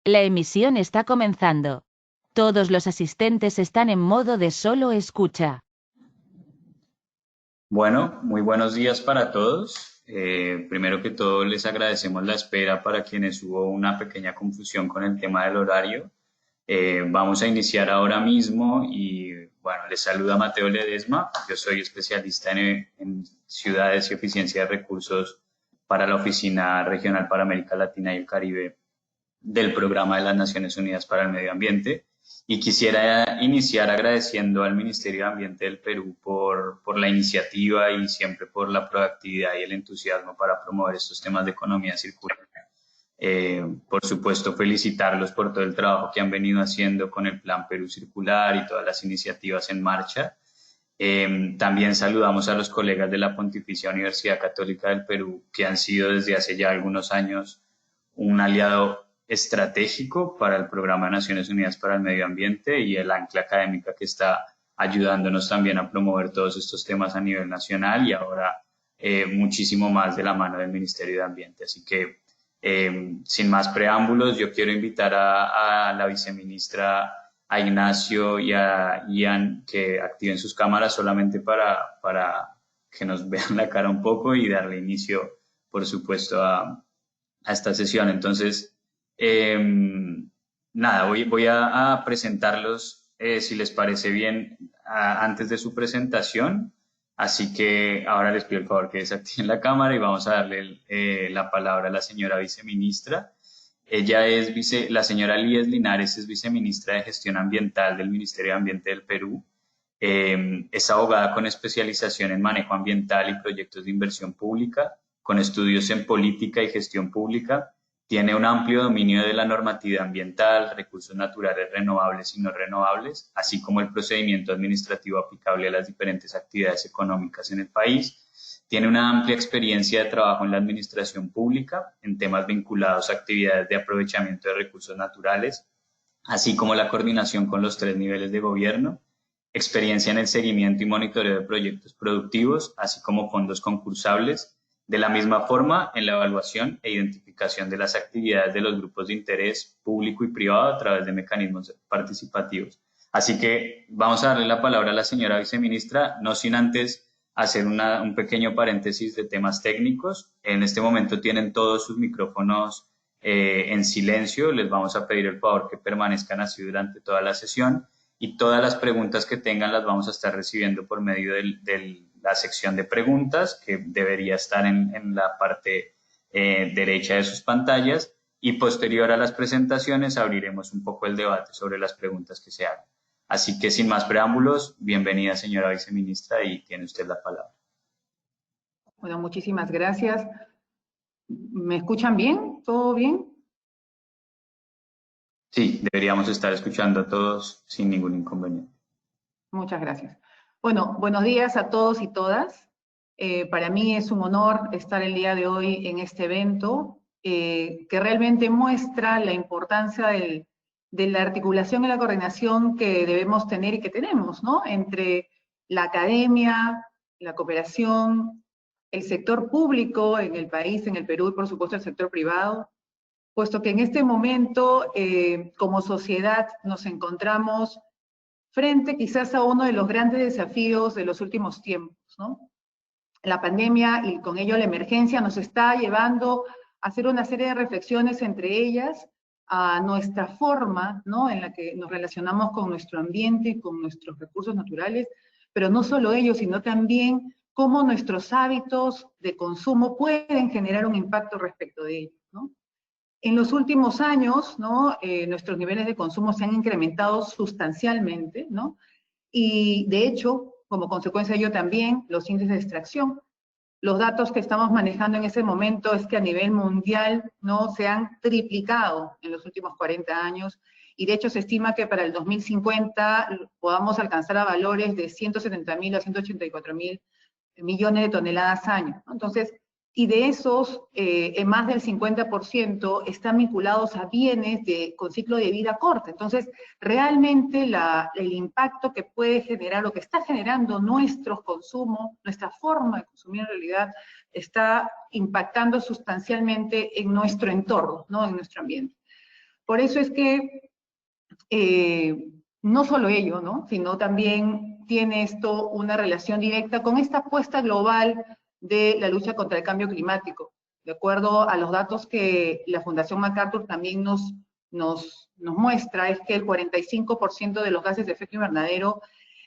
La emisión está comenzando. Todos los asistentes están en modo de solo escucha. Bueno, muy buenos días para todos. Primero que todo, les agradecemos la espera para quienes hubo una pequeña confusión con el tema del horario. Vamos a iniciar ahora mismo y bueno, les saluda Mateo Ledesma. Yo soy especialista en ciudades y eficiencia de recursos para la Oficina Regional para América Latina y el Caribe del Programa de las Naciones Unidas para el Medio Ambiente. Y quisiera iniciar agradeciendo al Ministerio de Ambiente del Perú por la iniciativa y siempre por la proactividad y el entusiasmo para promover estos temas de economía circular. Por supuesto, felicitarlos por todo el trabajo que han venido haciendo con el Plan Perú Circular y todas las iniciativas en marcha. También saludamos a los colegas de la Pontificia Universidad Católica del Perú, que han sido desde hace ya algunos años un aliado estratégico para el Programa de Naciones Unidas para el Medio Ambiente y el ancla académica que está ayudándonos también a promover todos estos temas a nivel nacional y ahora muchísimo más de la mano del Ministerio de Ambiente. Así que, sin más preámbulos, yo quiero invitar a la viceministra, a Ignacio y a Ian que activen sus cámaras solamente para que nos vean la cara un poco y darle inicio, por supuesto, a esta sesión. Entonces, nada, voy a presentarlos, si les parece bien, antes de su presentación. Así que ahora les pido el favor que desactiven la cámara y vamos a darle la palabra a la señora viceministra. Ella es la señora Líes Linares, es viceministra de Gestión Ambiental del Ministerio de Ambiente del Perú. Es abogada con especialización en manejo ambiental y proyectos de inversión pública, con estudios en política y gestión pública. Tiene un amplio dominio de la normatividad ambiental, recursos naturales renovables y no renovables, así como el procedimiento administrativo aplicable a las diferentes actividades económicas en el país. Tiene una amplia experiencia de trabajo en la administración pública en temas vinculados a actividades de aprovechamiento de recursos naturales, así como la coordinación con los 3 niveles de gobierno, experiencia en el seguimiento y monitoreo de proyectos productivos, así como fondos concursables. De la misma forma, en la evaluación e identificación de las actividades de los grupos de interés público y privado a través de mecanismos participativos. Así que vamos a darle la palabra a la señora viceministra, no sin antes hacer un pequeño paréntesis de temas técnicos. En este momento tienen todos sus micrófonos en silencio. Les vamos a pedir el favor que permanezcan así durante toda la sesión y todas las preguntas que tengan las vamos a estar recibiendo por medio de la sección de preguntas que debería estar en la parte derecha de sus pantallas, y posterior a las presentaciones abriremos un poco el debate sobre las preguntas que se hagan. Así que sin más preámbulos, bienvenida señora viceministra y tiene usted la palabra. Bueno, muchísimas gracias. ¿Me escuchan bien? ¿Todo bien? Sí, deberíamos estar escuchando a todos sin ningún inconveniente. Muchas gracias. Bueno, buenos días a todos y todas. Para mí es un honor estar el día de hoy en este evento que realmente muestra la importancia de la articulación y la coordinación que debemos tener y que tenemos, ¿no? Entre la academia, la cooperación, el sector público en el país, en el Perú y por supuesto el sector privado, puesto que en este momento como sociedad nos encontramos frente quizás a uno de los grandes desafíos de los últimos tiempos, ¿no? La pandemia y con ello la emergencia nos está llevando a hacer una serie de reflexiones, entre ellas a nuestra forma, ¿no?, en la que nos relacionamos con nuestro ambiente y con nuestros recursos naturales, pero no solo ello, sino también cómo nuestros hábitos de consumo pueden generar un impacto respecto de ello, ¿no? En los últimos años, ¿no?, nuestros niveles de consumo se han incrementado sustancialmente, ¿no? Y de hecho, como consecuencia de ello también, los índices de extracción. Los datos que estamos manejando en ese momento es que a nivel mundial, ¿no?, se han triplicado en los últimos 40 años, y de hecho se estima que para el 2050 podamos alcanzar a valores de 170.000 a 184.000 millones de toneladas año, ¿no? Entonces, y de esos, más del 50% están vinculados a bienes con ciclo de vida corta. Entonces, realmente el impacto que puede generar, lo que está generando nuestros consumos, nuestra forma de consumir en realidad, está impactando sustancialmente en nuestro entorno, ¿no?, en nuestro ambiente. Por eso es que no solo ello, ¿no? Sino también tiene esto una relación directa con esta apuesta global de la lucha contra el cambio climático. De acuerdo a los datos que la Fundación MacArthur también nos muestra, es que el 45% de los gases de efecto invernadero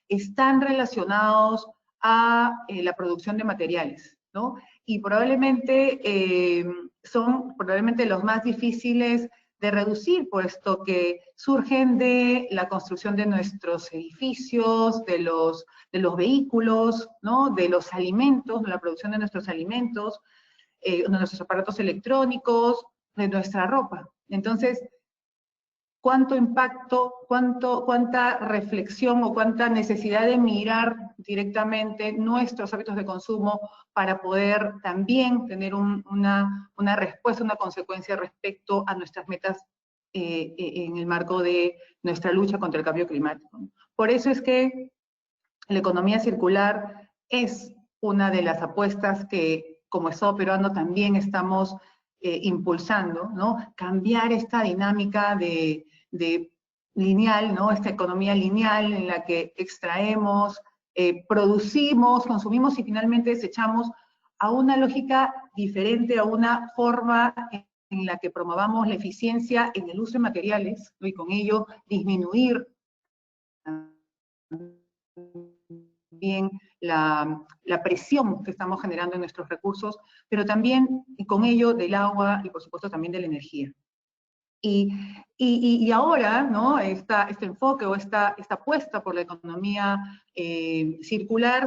están relacionados a la producción de materiales, ¿no? Y probablemente son probablemente los más difíciles de reducir, puesto que surgen de la construcción de nuestros edificios, de los vehículos, ¿no? De los alimentos, de la producción de nuestros alimentos, de nuestros aparatos electrónicos, de nuestra ropa. Entonces, ¿cuánto impacto, cuánta reflexión o cuánta necesidad de mirar directamente nuestros hábitos de consumo para poder también tener una respuesta, una consecuencia respecto a nuestras metas en el marco de nuestra lucha contra el cambio climático? Por eso es que la economía circular es una de las apuestas que como Estado peruano también estamos impulsando, ¿no? Cambiar esta dinámica de lineal, ¿no? Esta economía lineal en la que extraemos, producimos, consumimos y finalmente desechamos, a una lógica diferente, a una forma en la que promovamos la eficiencia en el uso de materiales, ¿no? Y con ello disminuir también la presión que estamos generando en nuestros recursos, pero también con ello del agua y por supuesto también de la energía. Y ahora, ¿no? Este enfoque o esta apuesta por la economía circular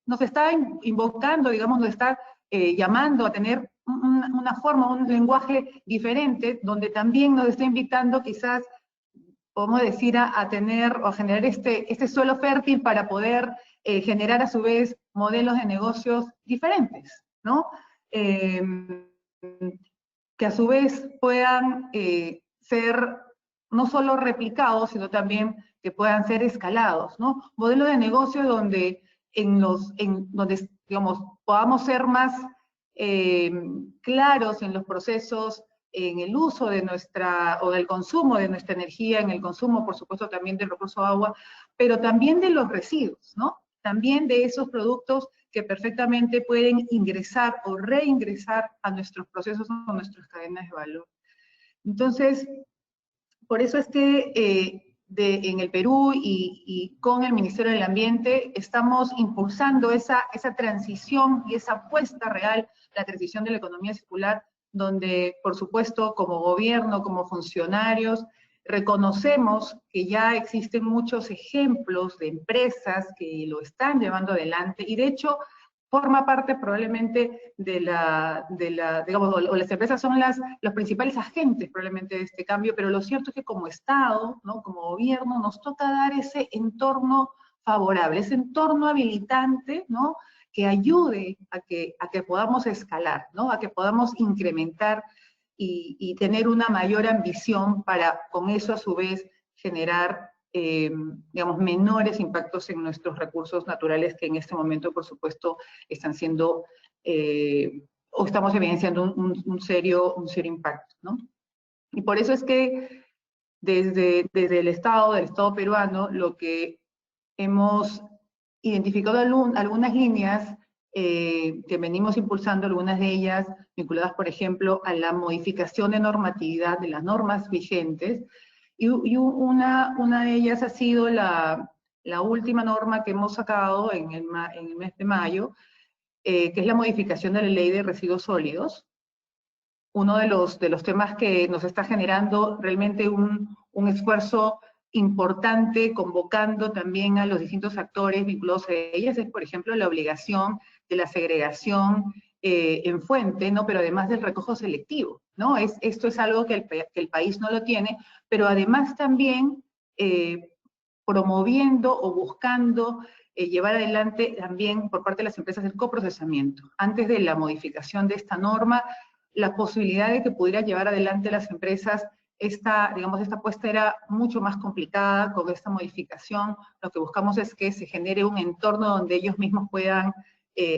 nos está invocando, digamos, nos está llamando a tener una forma, un lenguaje diferente, donde también nos está invitando quizás, podemos decir, a tener o a generar este suelo fértil para poder generar a su vez modelos de negocios diferentes, ¿no? Que a su vez puedan ser no solo replicados, sino también que puedan ser escalados, ¿no? Modelo de negocio donde, donde digamos, podamos ser más claros en los procesos, en el uso de o del consumo de nuestra energía, en el consumo, por supuesto, también del recurso agua, pero también de los residuos, ¿no? También de esos productos que perfectamente pueden ingresar o reingresar a nuestros procesos o nuestras cadenas de valor. Entonces, por eso es que en el Perú y con el Ministerio del Ambiente estamos impulsando esa transición y esa apuesta real, la transición de la economía circular, donde, por supuesto, como gobierno, como funcionarios, reconocemos que ya existen muchos ejemplos de empresas que lo están llevando adelante, y de hecho forma parte probablemente digamos, o las empresas son los principales agentes probablemente de este cambio, pero lo cierto es que como Estado, ¿no? Como gobierno, nos toca dar ese entorno favorable, ese entorno habilitante, ¿no? Que ayude a que podamos escalar, ¿no? A que podamos incrementar y tener una mayor ambición para con eso a su vez generar, digamos, menores impactos en nuestros recursos naturales que en este momento, por supuesto, están siendo, o estamos evidenciando un serio impacto, ¿no? Y por eso es que desde el del Estado peruano, lo que hemos identificado algunas líneas que venimos impulsando, algunas de ellas vinculadas, por ejemplo, a la modificación de normatividad de las normas vigentes, y una de ellas ha sido la última norma que hemos sacado en el mes de mayo, que es la modificación de la Ley de Residuos Sólidos. Uno de los temas que nos está generando realmente un esfuerzo importante, convocando también a los distintos actores vinculados a ellas, es, por ejemplo, la obligación de la segregación en fuente, ¿no? Pero además del recojo selectivo, ¿no? Esto es algo que el país no lo tiene, pero además también promoviendo o buscando llevar adelante también por parte de las empresas el coprocesamiento. Antes de la modificación de esta norma, la posibilidad de que pudieran llevar adelante las empresas esta apuesta era mucho más complicada. Con esta modificación lo que buscamos es que se genere un entorno donde ellos mismos puedan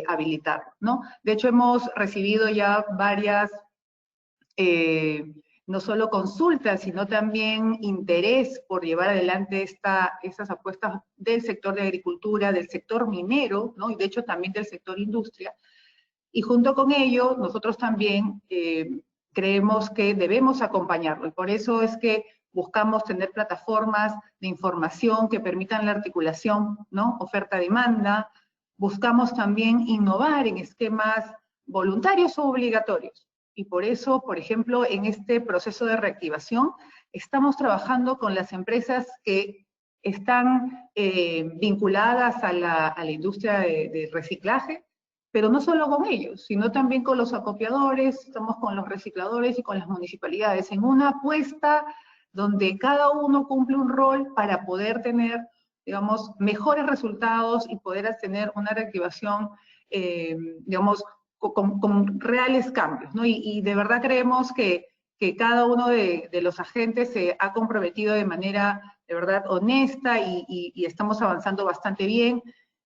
habilitar, ¿no? De hecho, hemos recibido ya varias no solo consulta, sino también interés por llevar adelante estas apuestas del sector de agricultura, del sector minero, ¿no? Y de hecho también del sector industria. Y junto con ello, nosotros también creemos que debemos acompañarlo. Y por eso es que buscamos tener plataformas de información que permitan la articulación, ¿no? Oferta-demanda. Buscamos también innovar en esquemas voluntarios o obligatorios. Y por eso, por ejemplo, en este proceso de reactivación, estamos trabajando con las empresas que están vinculadas a la industria de reciclaje, pero no solo con ellos, sino también con los acopiadores, estamos con los recicladores y con las municipalidades, en una apuesta donde cada uno cumple un rol para poder tener, digamos, mejores resultados y poder tener una reactivación, digamos, con reales cambios, ¿no? Y de verdad creemos que cada uno de los agentes se ha comprometido de manera, de verdad, honesta y estamos avanzando bastante bien.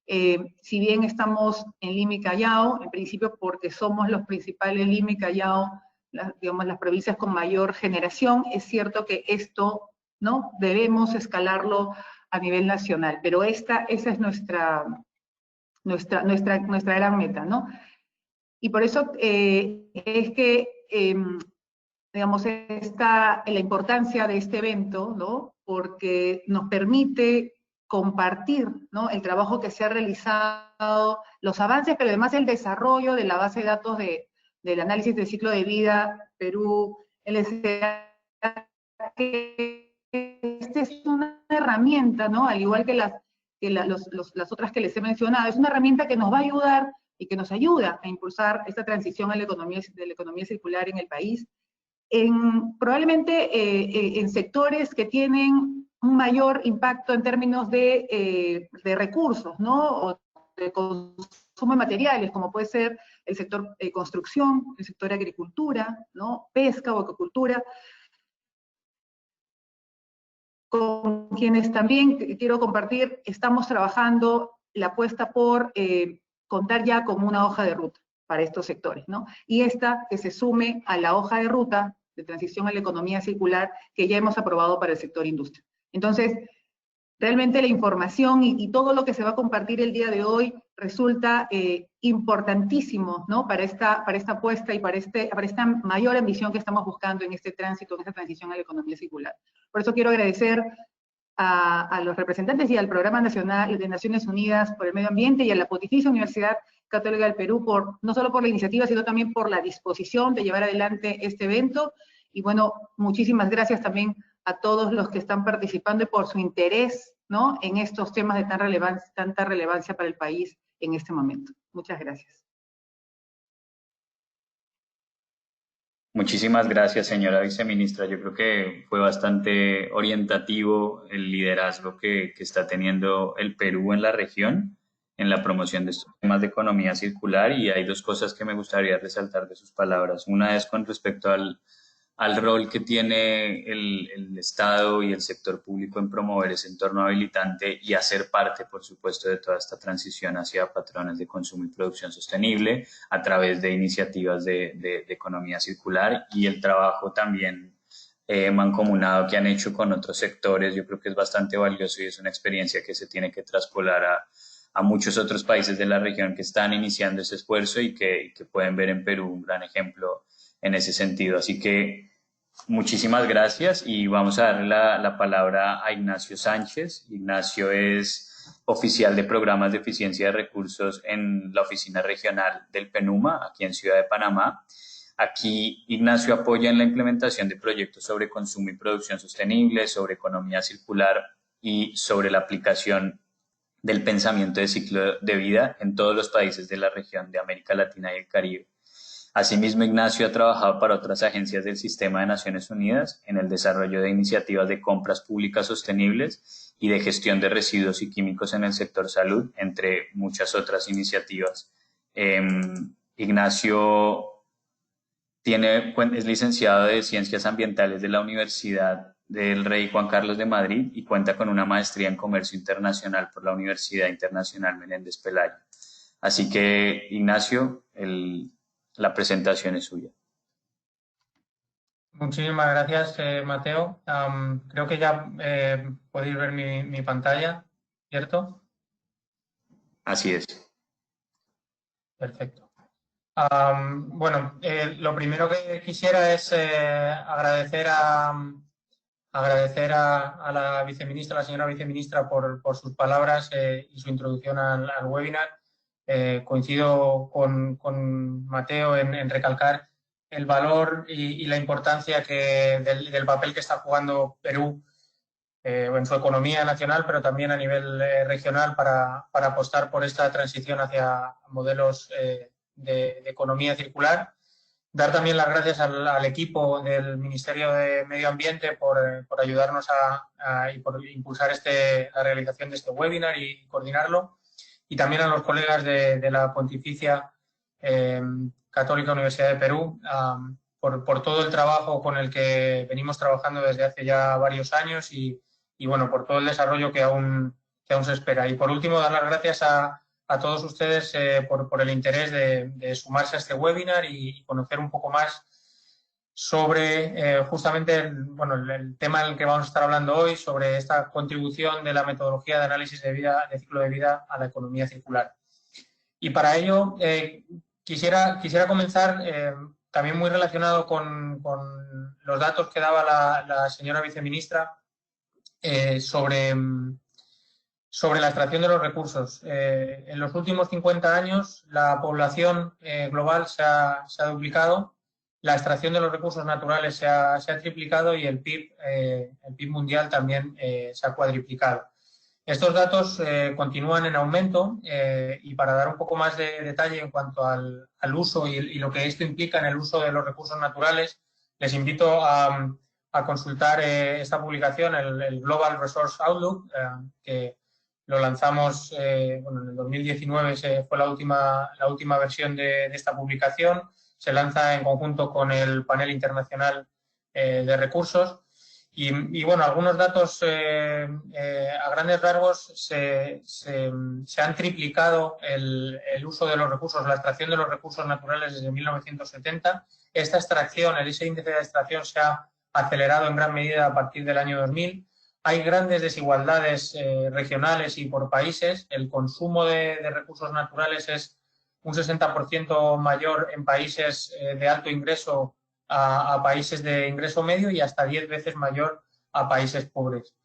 Si bien estamos en Lima y Callao, en principio porque somos los principales Lima y Callao, digamos, las provincias con mayor generación, es cierto que esto, ¿no? Debemos escalarlo a nivel nacional, pero esa es nuestra gran meta, ¿no? Y por eso es que, digamos, está la importancia de este evento, ¿no? Porque nos permite compartir, ¿no? El trabajo que se ha realizado, los avances, pero además el desarrollo de la base de datos del análisis del ciclo de vida Perú LCA, que esta es una herramienta, ¿no? Al igual que las otras que les he mencionado, es una herramienta que nos va a ayudar y que nos ayuda a impulsar esta transición a la economía circular en el país, probablemente en sectores que tienen un mayor impacto en términos de recursos, ¿no? O de consumo de materiales, como puede ser el sector construcción, el sector agricultura, ¿no? Pesca o acuicultura, con quienes también quiero compartir, estamos trabajando la apuesta por contar ya con una hoja de ruta para estos sectores, ¿no? Y esta que se sume a la hoja de ruta de transición a la economía circular que ya hemos aprobado para el sector industria. Entonces, realmente la información y todo lo que se va a compartir el día de hoy resulta importantísimo, ¿no? Para esta apuesta y para esta mayor ambición que estamos buscando en este tránsito, en esta transición a la economía circular. Por eso quiero agradecer a los representantes y al Programa Nacional de Naciones Unidas por el Medio Ambiente y a la Pontificia Universidad Católica del Perú, no solo por la iniciativa, sino también por la disposición de llevar adelante este evento. Y bueno, muchísimas gracias también a todos los que están participando y por su interés, ¿no? En estos temas de tanta relevancia para el país en este momento. Muchas gracias. Muchísimas gracias, señora viceministra. Yo creo que fue bastante orientativo el liderazgo que está teniendo el Perú en la región en la promoción de estos temas de economía circular, y hay dos cosas que me gustaría resaltar de sus palabras. Una es con respecto al rol que tiene el Estado y el sector público en promover ese entorno habilitante y hacer parte, por supuesto, de toda esta transición hacia patrones de consumo y producción sostenible a través de iniciativas de economía circular, y el trabajo también mancomunado que han hecho con otros sectores. Yo creo que es bastante valioso y es una experiencia que se tiene que traspolar a muchos otros países de la región que están iniciando ese esfuerzo y que pueden ver en Perú un gran ejemplo en ese sentido. Así que muchísimas gracias y vamos a darle la palabra a Ignacio Sánchez. Ignacio es oficial de programas de eficiencia de recursos en la oficina regional del PENUMA, aquí en Ciudad de Panamá. Aquí Ignacio apoya en la implementación de proyectos sobre consumo y producción sostenible, sobre economía circular y sobre la aplicación del pensamiento de ciclo de vida en todos los países de la región de América Latina y el Caribe. Asimismo, Ignacio ha trabajado para otras agencias del Sistema de Naciones Unidas en el desarrollo de iniciativas de compras públicas sostenibles y de gestión de residuos y químicos en el sector salud, entre muchas otras iniciativas. Ignacio es licenciado de Ciencias Ambientales de la Universidad del Rey Juan Carlos de Madrid y cuenta con una maestría en Comercio Internacional por la Universidad Internacional Menéndez Pelayo. Así que, Ignacio, la presentación es suya. Muchísimas gracias, Mateo. Creo que ya podéis ver mi pantalla, ¿cierto? Así es. Perfecto. Bueno, lo primero que quisiera es agradecer a la viceministra, la señora viceministra, por sus palabras y su introducción al webinar. Coincido con Mateo en recalcar el valor y la importancia del papel que está jugando Perú en su economía nacional, pero también a nivel regional para apostar por esta transición hacia modelos de economía circular. Dar también las gracias al equipo del Ministerio de Medio Ambiente por ayudarnos y por impulsar la realización de este webinar y coordinarlo. Y también a los colegas de la Pontificia Católica Universidad de Perú por todo el trabajo con el que venimos trabajando desde hace ya varios años y bueno, por todo el desarrollo que aún se espera. Y por último, dar las gracias a todos ustedes por el interés de sumarse a este webinar y conocer un poco más sobre justamente el tema en el que vamos a estar hablando hoy, sobre esta contribución de la metodología de análisis de ciclo de vida a la economía circular. Y para ello quisiera comenzar también muy relacionado con los datos que daba la señora viceministra sobre la extracción de los recursos. En los últimos 50 años la población global se ha duplicado, la extracción de los recursos naturales se ha triplicado y el PIB mundial también se ha cuadriplicado. Estos datos continúan en aumento y para dar un poco más de detalle en cuanto al uso y lo que esto implica en el uso de los recursos naturales, les invito a consultar esta publicación, el Global Resource Outlook, que lo lanzamos en el 2019, fue la última versión de esta publicación. Se lanza en conjunto con el Panel Internacional de Recursos. Y bueno, algunos datos a grandes rasgos se han triplicado el uso de los recursos, la extracción de los recursos naturales desde 1970. Esta extracción, ese índice de extracción se ha acelerado en gran medida a partir del año 2000. Hay grandes desigualdades regionales y por países. El consumo de recursos naturales es un 60% mayor en países de alto ingreso a países de ingreso medio y hasta 10 veces mayor a países pobres.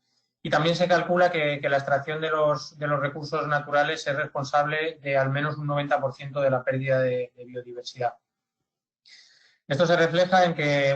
Y también se calcula que la extracción de los recursos naturales es responsable de al menos un 90% de la pérdida de biodiversidad. Esto se refleja en que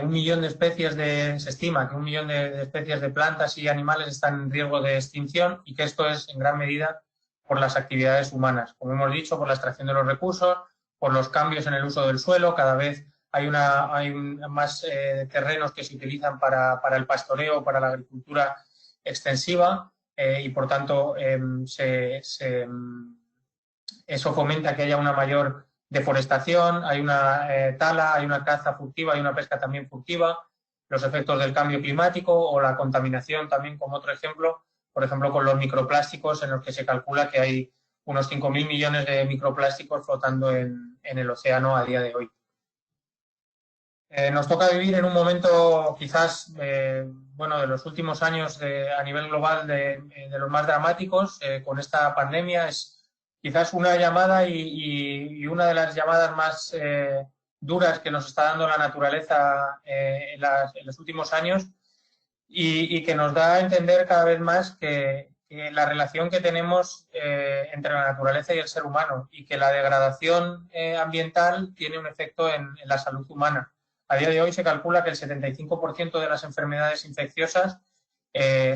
se estima que 1 millón de especies de plantas y animales están en riesgo de extinción y que esto es en gran medida por las actividades humanas. Como hemos dicho, por la extracción de los recursos, por los cambios en el uso del suelo, cada vez hay más terrenos que se utilizan para el pastoreo, para la agricultura extensiva y, por tanto, eso fomenta que haya una mayor deforestación, hay una tala, hay una caza furtiva, hay una pesca también furtiva, los efectos del cambio climático o la contaminación también como otro ejemplo, por ejemplo con los microplásticos en los que se calcula que hay unos 5.000 millones de microplásticos flotando en el océano a día de hoy. Nos toca vivir en un momento quizás, de los últimos años a nivel global de los más dramáticos con esta pandemia. Es quizás una llamada y una de las llamadas más duras que nos está dando la naturaleza en los últimos años y que nos da a entender cada vez más que la relación que tenemos entre la naturaleza y el ser humano y que la degradación ambiental tiene un efecto en la salud humana. A día de hoy se calcula que el 75% de las enfermedades infecciosas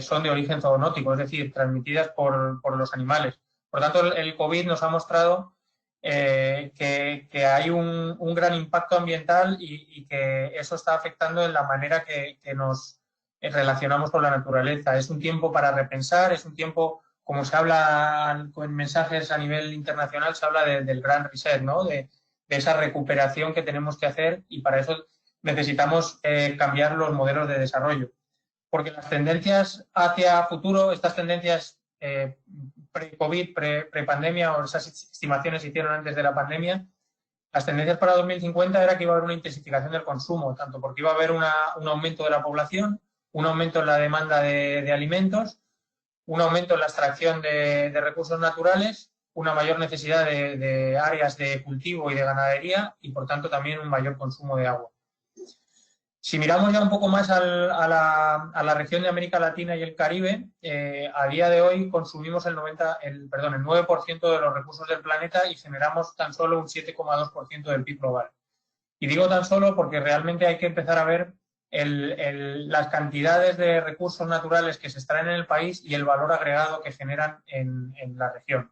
son de origen zoonótico, es decir, transmitidas por los animales. Por tanto, el COVID nos ha mostrado que hay un gran impacto ambiental y que eso está afectando en la manera que nos relacionamos con la naturaleza. Es un tiempo para repensar, es un tiempo, como se habla con mensajes a nivel internacional, se habla del gran reset, ¿no? De esa recuperación que tenemos que hacer y para eso necesitamos cambiar los modelos de desarrollo. Porque las tendencias hacia futuro, estas tendencias pre-COVID, pre-pandemia o esas estimaciones se hicieron antes de la pandemia, Las tendencias para 2050 era que iba a haber una intensificación del consumo, tanto porque iba a haber un aumento de la población, un aumento en la demanda de alimentos, un aumento en la extracción de recursos naturales, una mayor necesidad de áreas de cultivo y de ganadería y, por tanto, también un mayor consumo de agua. Si miramos ya un poco más a la región de América Latina y el Caribe, a día de hoy consumimos el 9% de los recursos del planeta y generamos tan solo un 7,2% del PIB global. Y digo tan solo porque realmente hay que empezar a ver las cantidades de recursos naturales que se extraen en el país y el valor agregado que generan en la región.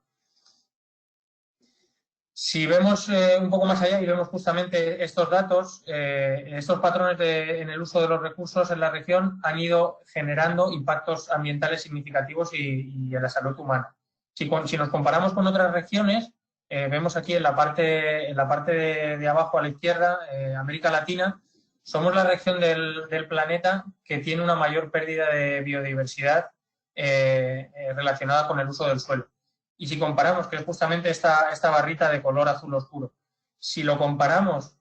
Si vemos un poco más allá y vemos justamente estos datos, estos patrones en el uso de los recursos en la región han ido generando impactos ambientales significativos y en la salud humana. Si nos comparamos con otras regiones, vemos aquí en la parte de abajo a la izquierda, América Latina, somos la región del planeta que tiene una mayor pérdida de biodiversidad relacionada con el uso del suelo. Y si comparamos, que es justamente esta barrita de color azul oscuro, si lo comparamos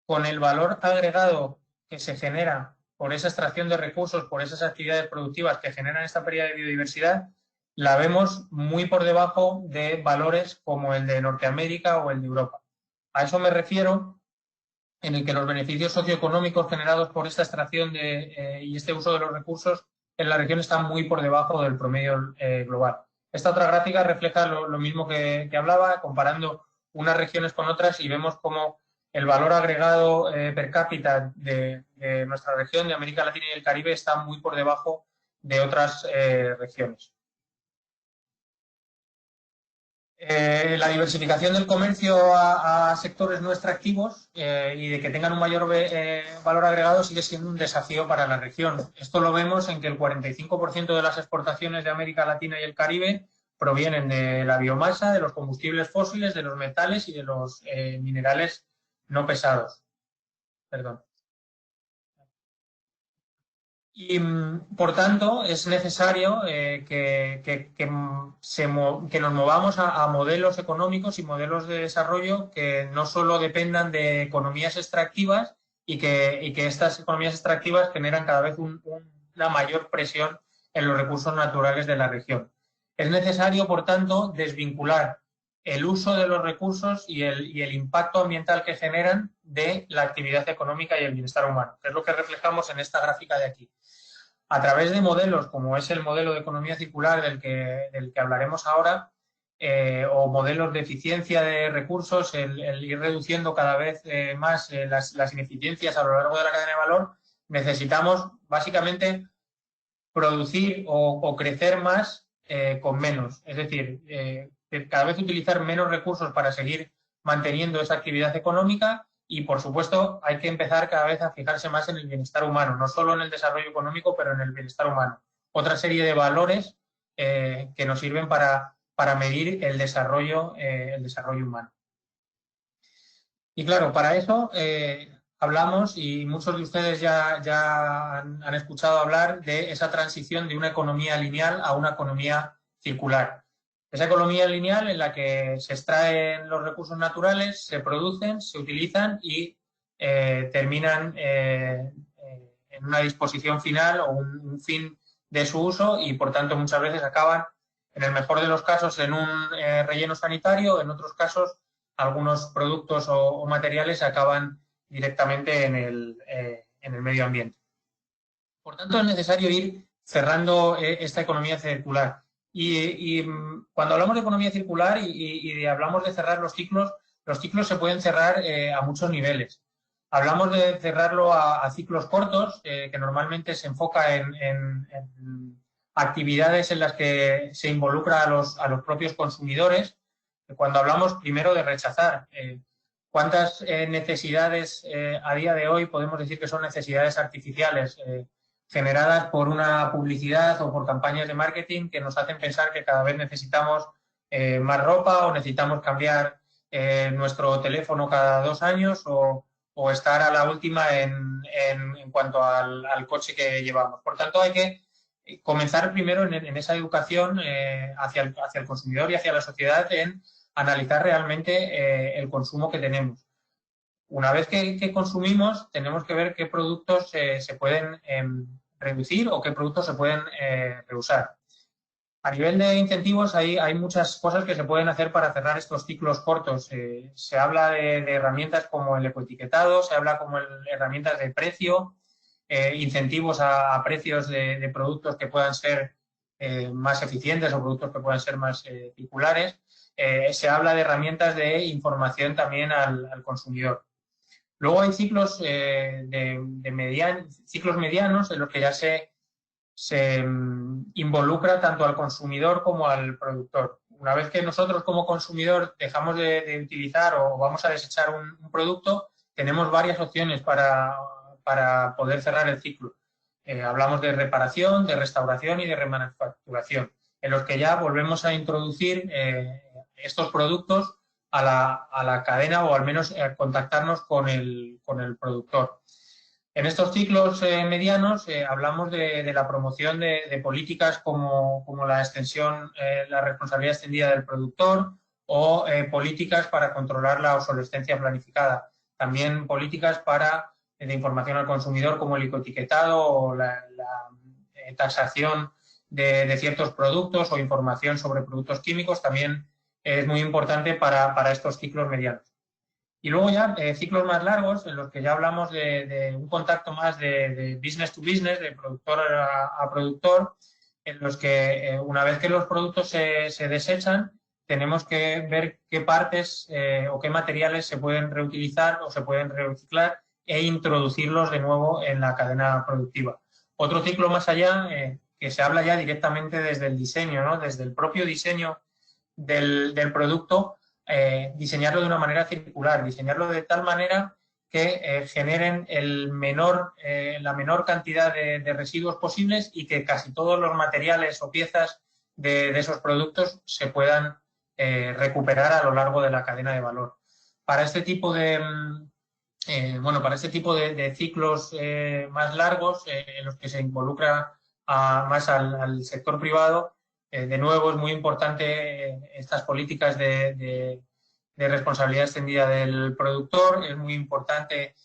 con el valor agregado que se genera por esa extracción de recursos, por esas actividades productivas que generan esta pérdida de biodiversidad, la vemos muy por debajo de valores como el de Norteamérica o el de Europa. A eso me refiero, en el que los beneficios socioeconómicos generados por esta extracción y este uso de los recursos en la región están muy por debajo del promedio global. Esta otra gráfica refleja lo mismo que hablaba, comparando unas regiones con otras y vemos cómo el valor agregado per cápita de nuestra región, de América Latina y el Caribe, está muy por debajo de otras regiones. La diversificación del comercio a sectores no extractivos y de que tengan un mayor valor agregado sigue siendo un desafío para la región. Esto lo vemos en que el 45% de las exportaciones de América Latina y el Caribe provienen de la biomasa, de los combustibles fósiles, de los metales y de los minerales no pesados. Perdón. Y, por tanto, es necesario que nos movamos a modelos económicos y modelos de desarrollo que no solo dependan de economías extractivas y que estas economías extractivas generan cada vez una mayor presión en los recursos naturales de la región. Es necesario, por tanto, desvincular el uso de los recursos y el impacto ambiental que generan de la actividad económica y el bienestar humano, que es lo que reflejamos en esta gráfica de aquí. A través de modelos, como es el modelo de economía circular del que hablaremos ahora, o modelos de eficiencia de recursos, el ir reduciendo cada vez más las ineficiencias a lo largo de la cadena de valor, necesitamos básicamente producir o crecer más con menos. Es decir, cada vez utilizar menos recursos para seguir manteniendo esa actividad económica y, por supuesto, hay que empezar cada vez a fijarse más en el bienestar humano, no solo en el desarrollo económico, pero en el bienestar humano. Otra serie de valores que nos sirven para medir el desarrollo humano. Y claro, para eso hablamos, y muchos de ustedes ya han escuchado hablar de esa transición de una economía lineal a una economía circular. Esa economía lineal en la que se extraen los recursos naturales, se producen, se utilizan y terminan en una disposición final o un fin de su uso y, por tanto, muchas veces acaban, en el mejor de los casos, en un relleno sanitario, en otros casos, algunos productos o materiales acaban directamente en el medio ambiente. Por tanto, es necesario ir cerrando esta economía circular. Y cuando hablamos de economía circular y hablamos de cerrar los ciclos se pueden cerrar a muchos niveles. Hablamos de cerrarlo a ciclos cortos, que normalmente se enfoca en actividades en las que se involucra a los propios consumidores. Cuando hablamos primero de rechazar, ¿cuántas necesidades a día de hoy podemos decir que son necesidades artificiales generadas por una publicidad o por campañas de marketing que nos hacen pensar que cada vez necesitamos más ropa o necesitamos cambiar nuestro teléfono cada 2 años o estar a la última en cuanto al coche que llevamos? Por tanto, hay que comenzar primero en esa educación hacia el consumidor y hacia la sociedad en analizar realmente el consumo que tenemos. Una vez que consumimos, tenemos que ver qué productos se pueden reducir o qué productos se pueden reusar. A nivel de incentivos hay muchas cosas que se pueden hacer para cerrar estos ciclos cortos. Se habla de herramientas como el ecoetiquetado, se habla como herramientas de precio, incentivos a precios de productos que puedan ser más eficientes o productos que puedan ser más circulares. Se habla de herramientas de información también al consumidor. Luego hay ciclos, ciclos medianos en los que ya se involucra tanto al consumidor como al productor. Una vez que nosotros como consumidor dejamos de utilizar o vamos a desechar un producto, tenemos varias opciones para poder cerrar el ciclo. Hablamos de reparación, de restauración y de remanufacturación, en los que ya volvemos a introducir estos productos a la cadena o al menos contactarnos con el productor. En estos ciclos medianos hablamos de la promoción de políticas como la extensión, la responsabilidad extendida del productor o políticas para controlar la obsolescencia planificada. También políticas de información al consumidor como el ecoetiquetado o la tasación de ciertos productos o información sobre productos químicos también es muy importante para estos ciclos medianos. Y luego ya ciclos más largos en los que ya hablamos de un contacto más de business to business, de productor a productor, en los que una vez que los productos se desechan, tenemos que ver qué partes o qué materiales se pueden reutilizar o se pueden reciclar e introducirlos de nuevo en la cadena productiva. Otro ciclo más allá, que se habla ya directamente desde el diseño, ¿no? Desde el propio diseño del producto, diseñarlo de una manera circular, diseñarlo de tal manera que generen la menor cantidad de residuos posibles y que casi todos los materiales o piezas de esos productos se puedan recuperar a lo largo de la cadena de valor. Para este tipo de ciclos más largos en los que se involucra más al sector privado, de nuevo, es muy importante estas políticas de responsabilidad extendida del productor, es muy importante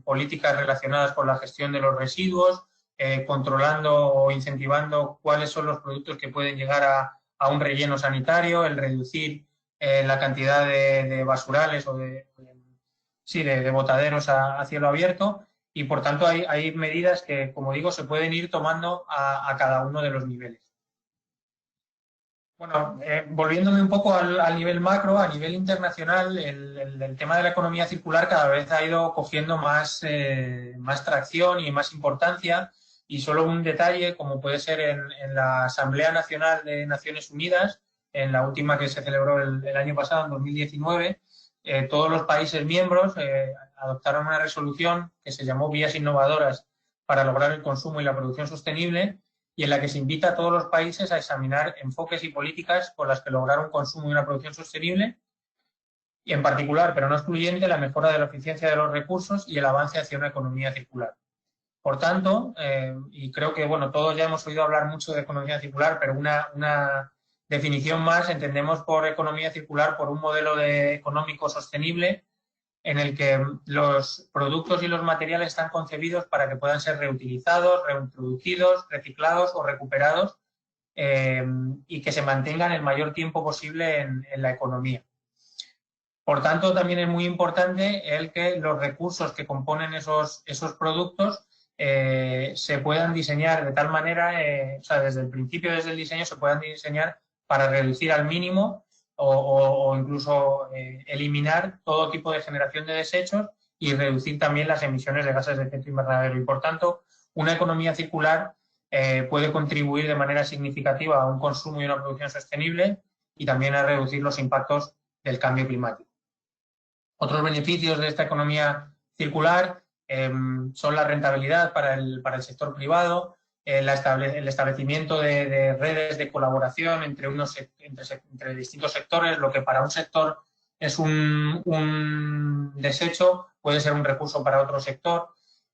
políticas relacionadas con la gestión de los residuos, controlando o incentivando cuáles son los productos que pueden llegar a un relleno sanitario, el reducir la cantidad de basurales o de botaderos a cielo abierto y, por tanto, hay medidas que, como digo, se pueden ir tomando a cada uno de los niveles. Bueno, volviéndome un poco al nivel macro, a nivel internacional, el tema de la economía circular cada vez ha ido cogiendo más tracción y más importancia. Y solo un detalle, como puede ser en la Asamblea Nacional de Naciones Unidas, en la última que se celebró el año pasado, en 2019, todos los países miembros adoptaron una resolución que se llamó Vías Innovadoras para lograr el consumo y la producción sostenible, y en la que se invita a todos los países a examinar enfoques y políticas con las que lograr un consumo y una producción sostenible, y en particular, pero no excluyente, la mejora de la eficiencia de los recursos y el avance hacia una economía circular. Por tanto, y creo que todos ya hemos oído hablar mucho de economía circular, pero una definición más entendemos por economía circular por un modelo económico sostenible en el que los productos y los materiales están concebidos para que puedan ser reutilizados, reintroducidos, reciclados o recuperados y que se mantengan el mayor tiempo posible en la economía. Por tanto, también es muy importante el que los recursos que componen esos productos se puedan diseñar de tal manera, desde el principio, desde el diseño, se puedan diseñar para reducir al mínimo o incluso eliminar todo tipo de generación de desechos y reducir también las emisiones de gases de efecto invernadero. Y, por tanto, una economía circular puede contribuir de manera significativa a un consumo y una producción sostenible y también a reducir los impactos del cambio climático. Otros beneficios de esta economía circular son la rentabilidad para el sector privado, el establecimiento de redes de colaboración entre distintos sectores. Lo que para un sector es un desecho puede ser un recurso para otro sector.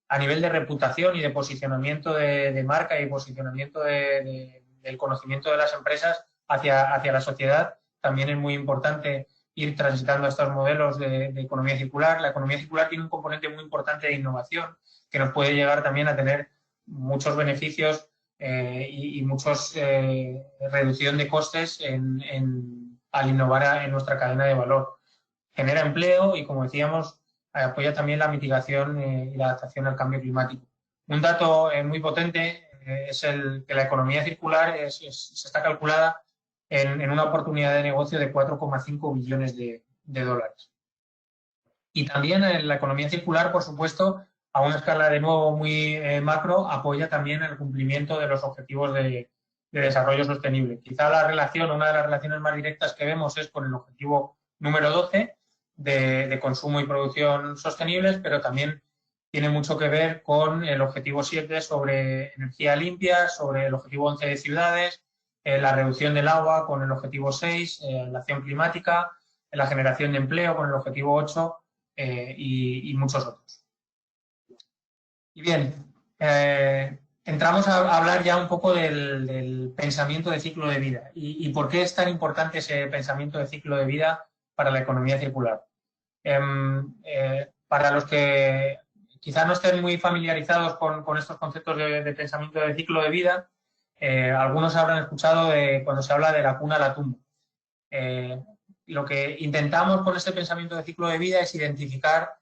A nivel de reputación y de posicionamiento de marca y posicionamiento del conocimiento de las empresas hacia la sociedad, también es muy importante ir transitando a estos modelos de economía circular. La economía circular tiene un componente muy importante de innovación que nos puede llegar también a tener muchos beneficios y muchos reducción de costes al innovar en nuestra cadena de valor. Genera empleo y, como decíamos, apoya también la mitigación y la adaptación al cambio climático. Un dato muy potente es el que la economía circular se está calculada en una oportunidad de negocio de 4,5 billones de dólares. Y también la economía circular, por supuesto, a una escala de nuevo muy macro, apoya también el cumplimiento de los objetivos de desarrollo sostenible. Quizá una de las relaciones más directas que vemos es con el objetivo número 12 de consumo y producción sostenibles, pero también tiene mucho que ver con el objetivo 7 sobre energía limpia, sobre el objetivo 11 de ciudades, la reducción del agua con el objetivo 6, la acción climática, la generación de empleo con el objetivo 8 y muchos otros. Y bien, entramos a hablar ya un poco del pensamiento de ciclo de vida y por qué es tan importante ese pensamiento de ciclo de vida para la economía circular. Para los que quizás no estén muy familiarizados con estos conceptos de pensamiento de ciclo de vida, algunos habrán escuchado cuando se habla de la cuna a la tumba. Lo que intentamos con este pensamiento de ciclo de vida es identificar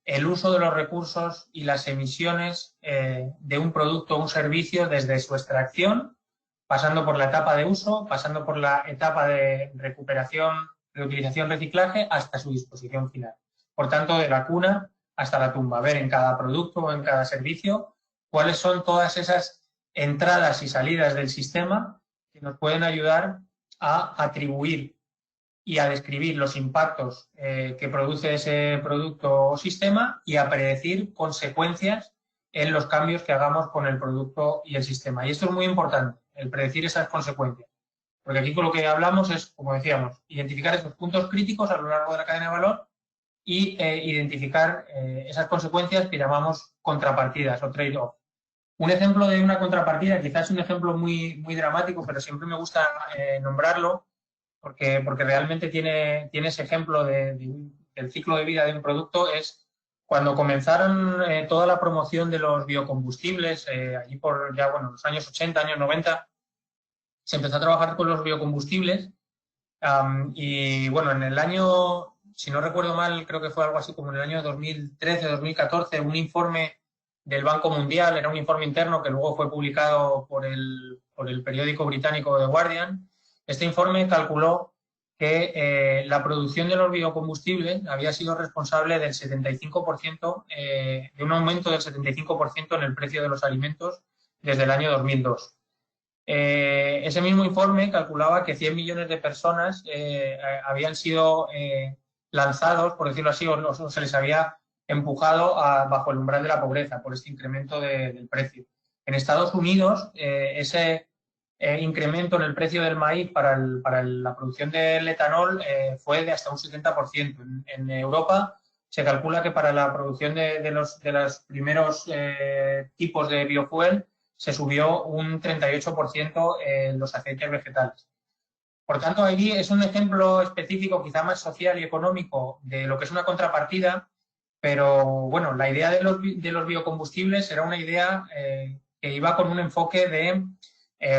el uso de los recursos y las emisiones de un producto o un servicio desde su extracción, pasando por la etapa de uso, pasando por la etapa de recuperación, reutilización, reciclaje, hasta su disposición final. Por tanto, de la cuna hasta la tumba, ver en cada producto o en cada servicio cuáles son todas esas entradas y salidas del sistema que nos pueden ayudar a atribuir y a describir los impactos que produce ese producto o sistema y a predecir consecuencias en los cambios que hagamos con el producto y el sistema. Y esto es muy importante, el predecir esas consecuencias. Porque aquí con lo que hablamos es, como decíamos, identificar esos puntos críticos a lo largo de la cadena de valor y identificar esas consecuencias que llamamos contrapartidas o trade-off. Un ejemplo de una contrapartida, quizás un ejemplo muy, muy dramático, pero siempre me gusta nombrarlo, porque realmente tiene ese ejemplo del ciclo de vida de un producto, es cuando comenzaron toda la promoción de los biocombustibles, allí por ya, bueno, los años 80, años 90, se empezó a trabajar con los biocombustibles y, bueno, en el año, si no recuerdo mal, creo que fue algo así como en el año 2013, 2014, un informe del Banco Mundial, era un informe interno que luego fue publicado por el periódico británico The Guardian. Este informe calculó que la producción de los biocombustibles había sido responsable del 75%, de un aumento del 75% en el precio de los alimentos desde el año 2002. Ese mismo informe calculaba que 100 millones de personas habían sido lanzados, por decirlo así, o se les había empujado bajo el umbral de la pobreza por este incremento del precio. En Estados Unidos, ese incremento en el precio del maíz para la producción del etanol fue de hasta un 70%. En Europa se calcula que para la producción de los primeros tipos de biofuel se subió un 38% en los aceites vegetales. Por tanto, ahí es un ejemplo específico, quizá más social y económico, de lo que es una contrapartida, pero bueno, la idea de los biocombustibles era una idea que iba con un enfoque de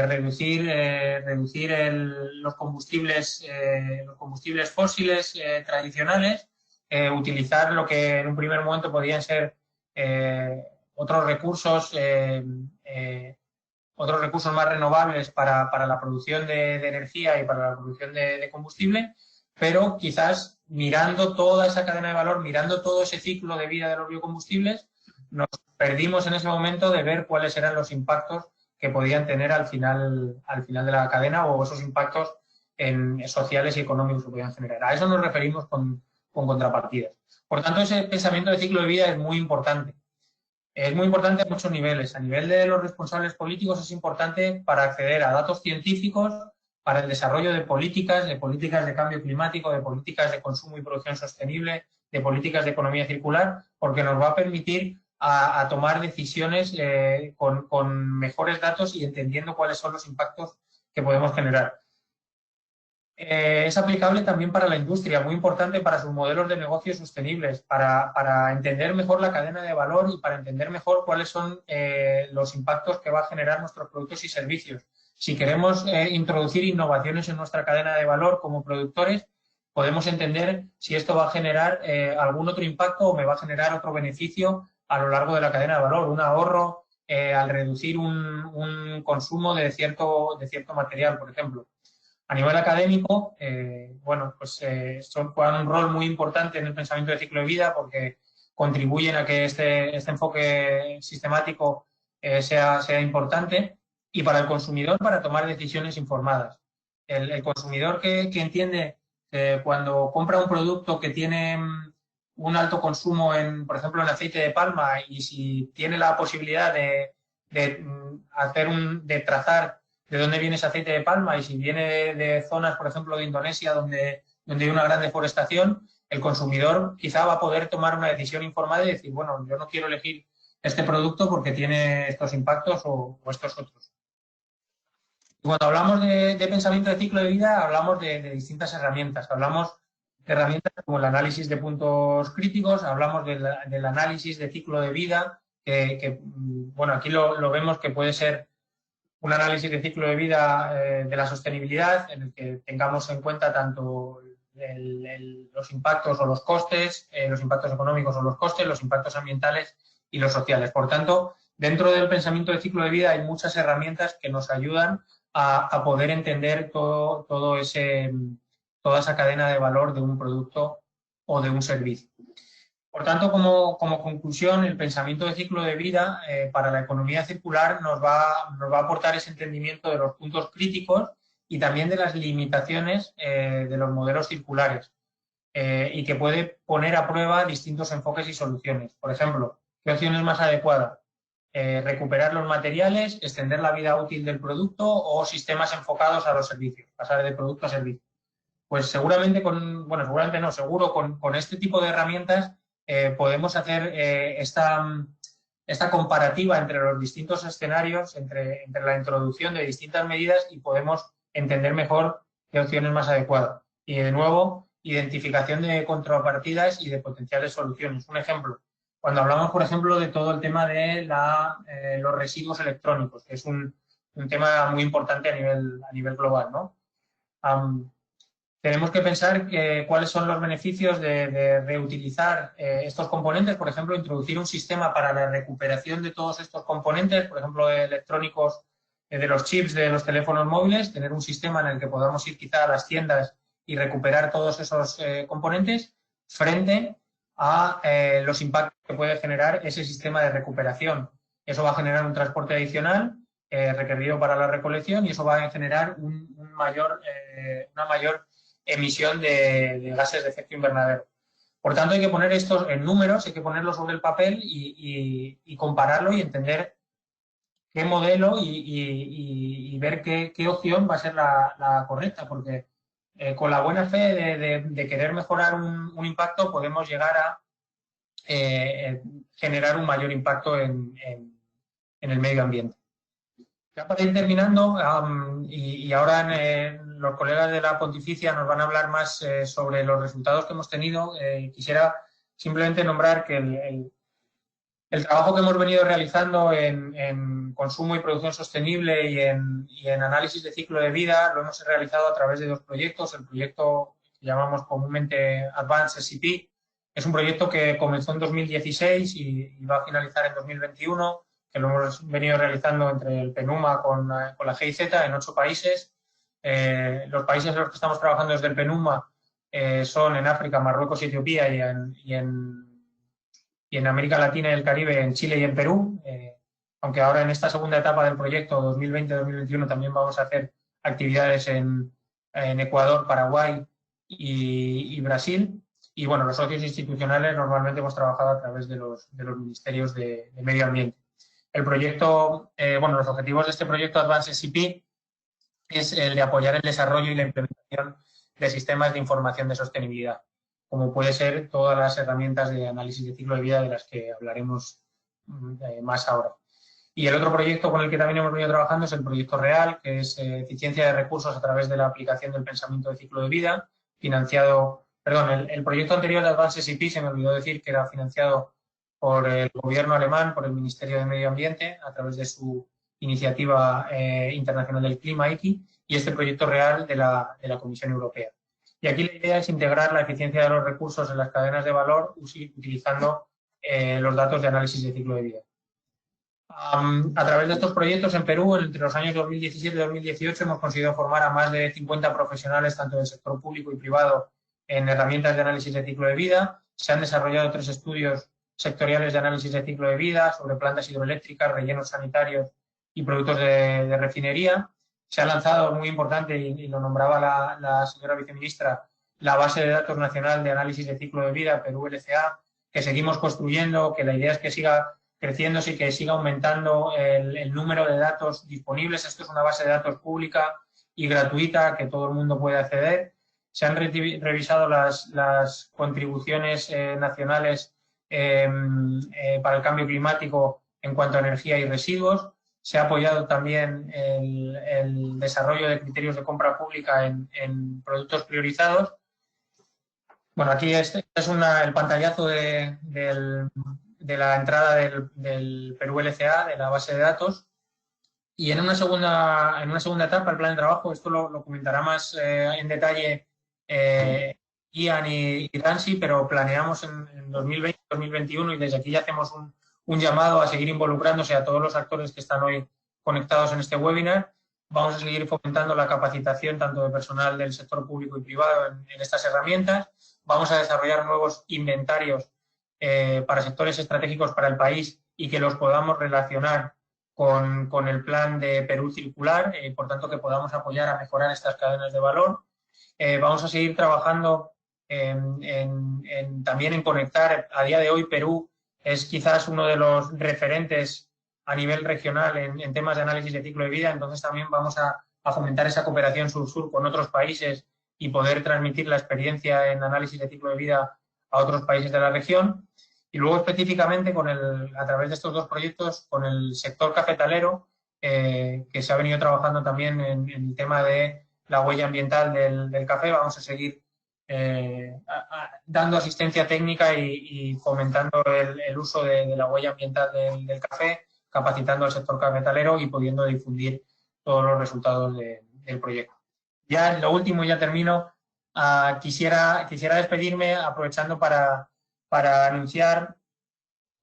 reducir los combustibles fósiles tradicionales, utilizar lo que en un primer momento podían ser otros recursos más renovables para la producción de energía y para la producción de combustible, pero quizás mirando toda esa cadena de valor, mirando todo ese ciclo de vida de los biocombustibles, nos perdimos en ese momento de ver cuáles eran los impactos que podían tener al final de la cadena o esos impactos sociales y económicos que podían generar. A eso nos referimos con contrapartidas. Por tanto, ese pensamiento de ciclo de vida es muy importante. Es muy importante a muchos niveles. A nivel de los responsables políticos es importante para acceder a datos científicos, para el desarrollo de políticas de cambio climático, de políticas de consumo y producción sostenible, de políticas de economía circular, porque nos va a permitir a tomar decisiones con mejores datos y entendiendo cuáles son los impactos que podemos generar. Es aplicable también para la industria, muy importante para sus modelos de negocio sostenibles, para entender mejor la cadena de valor y para entender mejor cuáles son los impactos que va a generar nuestros productos y servicios. Si queremos introducir innovaciones en nuestra cadena de valor como productores, podemos entender si esto va a generar algún otro impacto o me va a generar otro beneficio a lo largo de la cadena de valor, un ahorro al reducir un consumo de cierto material, por ejemplo. A nivel académico, bueno, pues juegan un rol muy importante en el pensamiento de ciclo de vida porque contribuyen a que este enfoque sistemático sea importante, y para el consumidor para tomar decisiones informadas. El consumidor que entiende cuando compra un producto que tiene un alto consumo, por ejemplo, en aceite de palma, y si tiene la posibilidad de trazar de dónde viene ese aceite de palma y si viene de zonas, por ejemplo, de Indonesia, donde hay una gran deforestación, el consumidor quizá va a poder tomar una decisión informada y decir, bueno, yo no quiero elegir este producto porque tiene estos impactos o estos otros. Y cuando hablamos de pensamiento de ciclo de vida, hablamos de distintas herramientas. Hablamos de herramientas como el análisis de puntos críticos, hablamos del análisis de ciclo de vida, bueno, aquí lo vemos que puede ser un análisis de ciclo de vida de la sostenibilidad, en el que tengamos en cuenta tanto los impactos o los costes, los impactos económicos o los costes, los impactos ambientales y los sociales. Por tanto, dentro del pensamiento de ciclo de vida hay muchas herramientas que nos ayudan a poder entender toda esa cadena de valor de un producto o de un servicio. Por tanto, como conclusión, el pensamiento de ciclo de vida para la economía circular nos va a aportar ese entendimiento de los puntos críticos y también de las limitaciones de los modelos circulares, y que puede poner a prueba distintos enfoques y soluciones. Por ejemplo, ¿qué opción es más adecuada? Recuperar los materiales, extender la vida útil del producto o sistemas enfocados a los servicios, pasar de producto a servicio. Pues seguramente seguro con este tipo de herramientas podemos hacer esta comparativa entre los distintos escenarios, entre la introducción de distintas medidas, y podemos entender mejor qué opción es más adecuada. Y de nuevo, identificación de contrapartidas y de potenciales soluciones. Un ejemplo, cuando hablamos, por ejemplo, de todo el tema de los residuos electrónicos, que es un tema muy importante a nivel global, ¿no? Tenemos que pensar cuáles son los beneficios de reutilizar estos componentes, por ejemplo, introducir un sistema para la recuperación de todos estos componentes, por ejemplo, electrónicos, de los chips de los teléfonos móviles, tener un sistema en el que podamos ir quizá a las tiendas y recuperar todos esos componentes frente a los impactos que puede generar ese sistema de recuperación. Eso va a generar un transporte adicional requerido para la recolección, y eso va a generar una mayor emisión de gases de efecto invernadero. Por tanto, hay que poner estos en números, hay que ponerlos sobre el papel y compararlo y entender qué modelo y ver qué opción va a ser la correcta, porque con la buena fe de querer mejorar un impacto podemos llegar a generar un mayor impacto en el medio ambiente. Ya para ir terminando, y ahora los colegas de la Pontificia nos van a hablar más sobre los resultados que hemos tenido, quisiera simplemente nombrar que el trabajo que hemos venido realizando en consumo y producción sostenible y en análisis de ciclo de vida lo hemos realizado a través de dos proyectos. El proyecto que llamamos comúnmente Advanced SCP es un proyecto que comenzó en 2016 y va a finalizar en 2021, que lo hemos venido realizando entre el PENUMA con la GIZ en 8 países. Los países en los que estamos trabajando desde el PENUMA son en África, Marruecos y Etiopía, y en América Latina y el Caribe, en Chile y en Perú. Aunque ahora en esta segunda etapa del proyecto 2020-2021 también vamos a hacer actividades en Ecuador, Paraguay y Brasil. Y bueno, los socios institucionales normalmente hemos trabajado a través de los ministerios de medio ambiente. El proyecto, los objetivos de este proyecto Advanced SCP es el de apoyar el desarrollo y la implementación de sistemas de información de sostenibilidad, como puede ser todas las herramientas de análisis de ciclo de vida de las que hablaremos más ahora. Y el otro proyecto con el que también hemos venido trabajando es el proyecto REAL, que es eficiencia de recursos a través de la aplicación del pensamiento de ciclo de vida, financiado, perdón, el proyecto anterior de Advances IP se me olvidó decir que era financiado por el gobierno alemán, por el Ministerio de Medio Ambiente, a través de su iniciativa internacional del clima, IKI, y este proyecto REAL de la Comisión Europea. Y aquí la idea es integrar la eficiencia de los recursos en las cadenas de valor utilizando los datos de análisis de ciclo de vida. A través de estos proyectos en Perú, entre los años 2017 y 2018, hemos conseguido formar a más de 50 profesionales, tanto del sector público y privado, en herramientas de análisis de ciclo de vida. Se han desarrollado 3 estudios sectoriales de análisis de ciclo de vida sobre plantas hidroeléctricas, rellenos sanitarios y productos de refinería. Se ha lanzado, muy importante, y lo nombraba la señora viceministra, la base de datos nacional de análisis de ciclo de vida, Perú LCA, que seguimos construyendo, que la idea es que siga creciendo y que siga aumentando el número de datos disponibles. Esto es una base de datos pública y gratuita que todo el mundo puede acceder. Se han revisado las contribuciones nacionales para el cambio climático en cuanto a energía y residuos. Se ha apoyado también el desarrollo de criterios de compra pública en productos priorizados. Bueno, aquí este es el pantallazo de la entrada del Perú LCA, de la base de datos. Y en una segunda etapa, el plan de trabajo, esto lo comentará más en detalle Ian y Dansi, pero planeamos en 2020-2021, y desde aquí ya hacemos un llamado a seguir involucrándose a todos los actores que están hoy conectados en este webinar. Vamos a seguir fomentando la capacitación tanto de personal del sector público y privado en estas herramientas. Vamos a desarrollar nuevos inventarios para sectores estratégicos para el país y que los podamos relacionar con el plan de Perú Circular, por tanto que podamos apoyar a mejorar estas cadenas de valor. Vamos a seguir trabajando también en conectar. A día de hoy Perú es quizás uno de los referentes a nivel regional en temas de análisis de ciclo de vida, entonces también vamos a fomentar esa cooperación sur-sur con otros países y poder transmitir la experiencia en análisis de ciclo de vida a otros países de la región. Y luego específicamente a través de estos 2 proyectos con el sector cafetalero, que se ha venido trabajando también en el tema de la huella ambiental del café. Vamos a seguir dando asistencia técnica y fomentando el uso de la huella ambiental del café, capacitando al sector cafetalero y pudiendo difundir todos los resultados del proyecto. Ya lo último, ya termino. Quisiera despedirme aprovechando para anunciar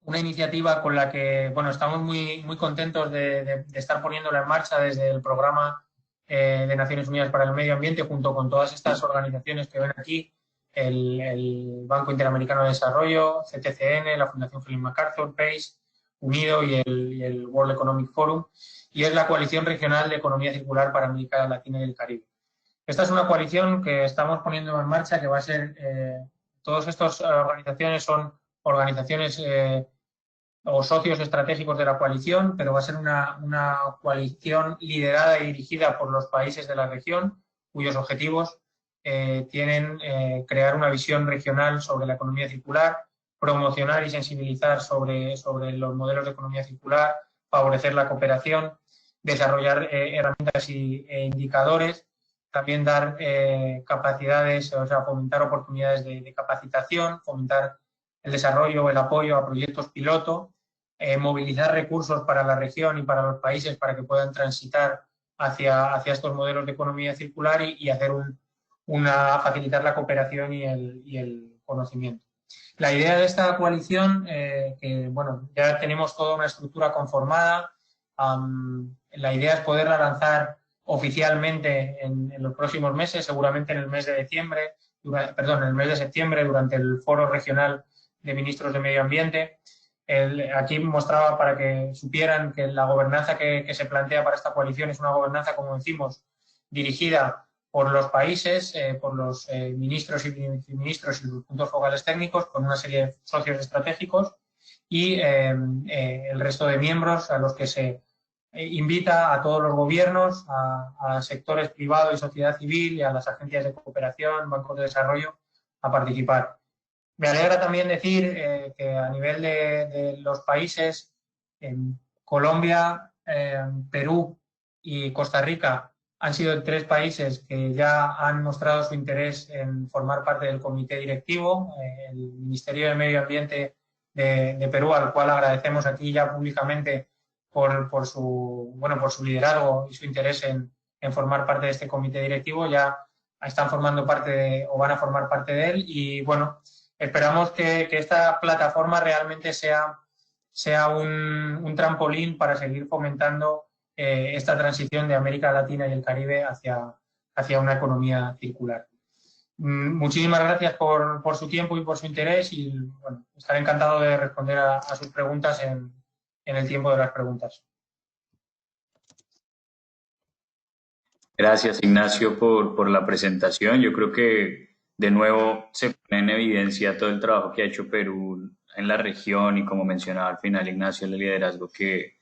una iniciativa con la que, bueno, estamos muy contentos de estar poniéndola en marcha desde el programa de Naciones Unidas para el Medio Ambiente, junto con todas estas organizaciones que ven aquí, el Banco Interamericano de Desarrollo, CTCN, la Fundación Helen MacArthur, PACE, UNIDO y el World Economic Forum, y es la Coalición Regional de Economía Circular para América Latina y el Caribe. Esta es una coalición que estamos poniendo en marcha, que va a ser, todas estas organizaciones son organizaciones o socios estratégicos de la coalición, pero va a ser una coalición liderada y dirigida por los países de la región, cuyos objetivos tienen crear una visión regional sobre la economía circular, promocionar y sensibilizar sobre los modelos de economía circular, favorecer la cooperación, desarrollar herramientas e indicadores, también dar capacidades, o sea, fomentar oportunidades de capacitación, fomentar el desarrollo o el apoyo a proyectos piloto, movilizar recursos para la región y para los países para que puedan transitar hacia estos modelos de economía circular y hacer facilitar la cooperación y el conocimiento. La idea de esta coalición, que bueno, ya tenemos toda una estructura conformada, la idea es poderla lanzar oficialmente en los próximos meses, seguramente en el mes de septiembre, durante el Foro Regional de Ministros de Medio Ambiente. Aquí mostraba para que supieran que la gobernanza que se plantea para esta coalición es una gobernanza, como decimos, dirigida por los países, por los ministros y viceministros y sus puntos focales técnicos, con una serie de socios estratégicos y el resto de miembros a los que se invita a todos los gobiernos, a sectores privados y sociedad civil y a las agencias de cooperación, bancos de desarrollo a participar. Me alegra también decir que a nivel de los países, Colombia, Perú y Costa Rica han sido 3 países que ya han mostrado su interés en formar parte del comité directivo. El Ministerio de Medio Ambiente de Perú, al cual agradecemos aquí ya públicamente por su liderazgo y su interés en formar parte de este comité directivo, ya están formando parte o van a formar parte de él. Y bueno, esperamos que esta plataforma realmente sea un trampolín para seguir fomentando esta transición de América Latina y el Caribe hacia una economía circular. Muchísimas gracias por su tiempo y por su interés, y bueno, estaré encantado de responder a sus preguntas en el tiempo de las preguntas. Gracias, Ignacio, por la presentación. Yo creo que de nuevo se pone en evidencia todo el trabajo que ha hecho Perú en la región y, como mencionaba al final Ignacio, el liderazgo que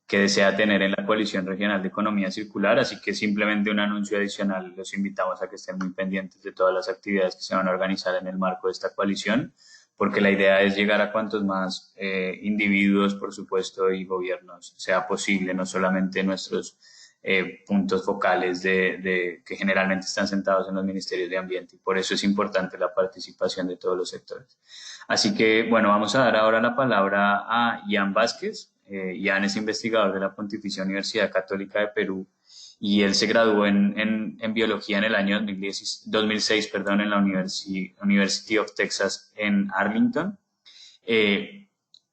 desea tener en la Coalición Regional de Economía Circular. Así que simplemente un anuncio adicional: los invitamos a que estén muy pendientes de todas las actividades que se van a organizar en el marco de esta coalición, porque la idea es llegar a cuantos más individuos, por supuesto, y gobiernos sea posible, no solamente nuestros puntos focales que generalmente están sentados en los ministerios de ambiente, y por eso es importante la participación de todos los sectores. Así que, bueno, vamos a dar ahora la palabra a Ian Vázquez. Ian es investigador de la Pontificia Universidad Católica de Perú, y él se graduó en biología en el año 2006 en la University of Texas en Arlington.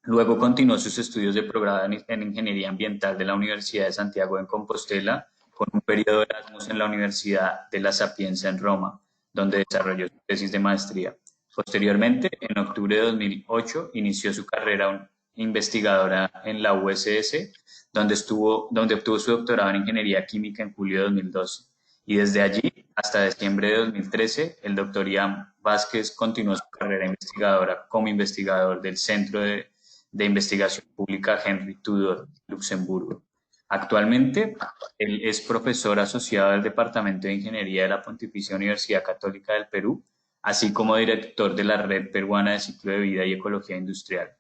Luego continuó sus estudios de progrado en Ingeniería Ambiental de la Universidad de Santiago de Compostela, con un periodo de Erasmus en la Universidad de La Sapienza en Roma, donde desarrolló su tesis de maestría. Posteriormente, en octubre de 2008, inició su carrera investigadora en la USS, donde obtuvo su doctorado en Ingeniería Química en julio de 2012. Y desde allí hasta diciembre de 2013, el doctor Ian Vázquez continuó su carrera investigadora como investigador del Centro de Investigación Pública Henry Tudor, Luxemburgo. Actualmente, él es profesor asociado del Departamento de Ingeniería de la Pontificia Universidad Católica del Perú, así como director de la Red Peruana de Ciclo de Vida y Ecología Industrial.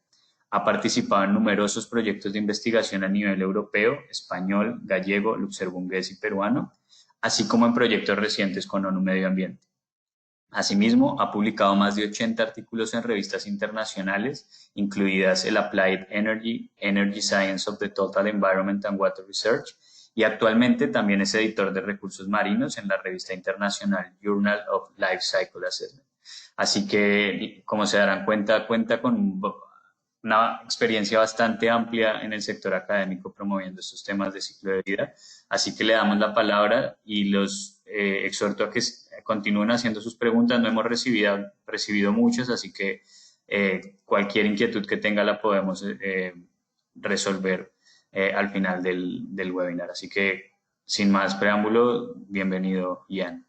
Ha participado en numerosos proyectos de investigación a nivel europeo, español, gallego, luxemburgués y peruano, así como en proyectos recientes con ONU Medio Ambiente. Asimismo, ha publicado más de 80 artículos en revistas internacionales, incluidas el Applied Energy Science of the Total Environment and Water Research, y actualmente también es editor de recursos marinos en la revista internacional Journal of Life Cycle Assessment. Así que, como se darán cuenta, cuenta con una experiencia bastante amplia en el sector académico promoviendo estos temas de ciclo de vida. Así que le damos la palabra y los exhorto a que continúen haciendo sus preguntas. No hemos recibido muchas, así que cualquier inquietud que tenga la podemos resolver al final del webinar. Así que, sin más preámbulo, bienvenido, Ian.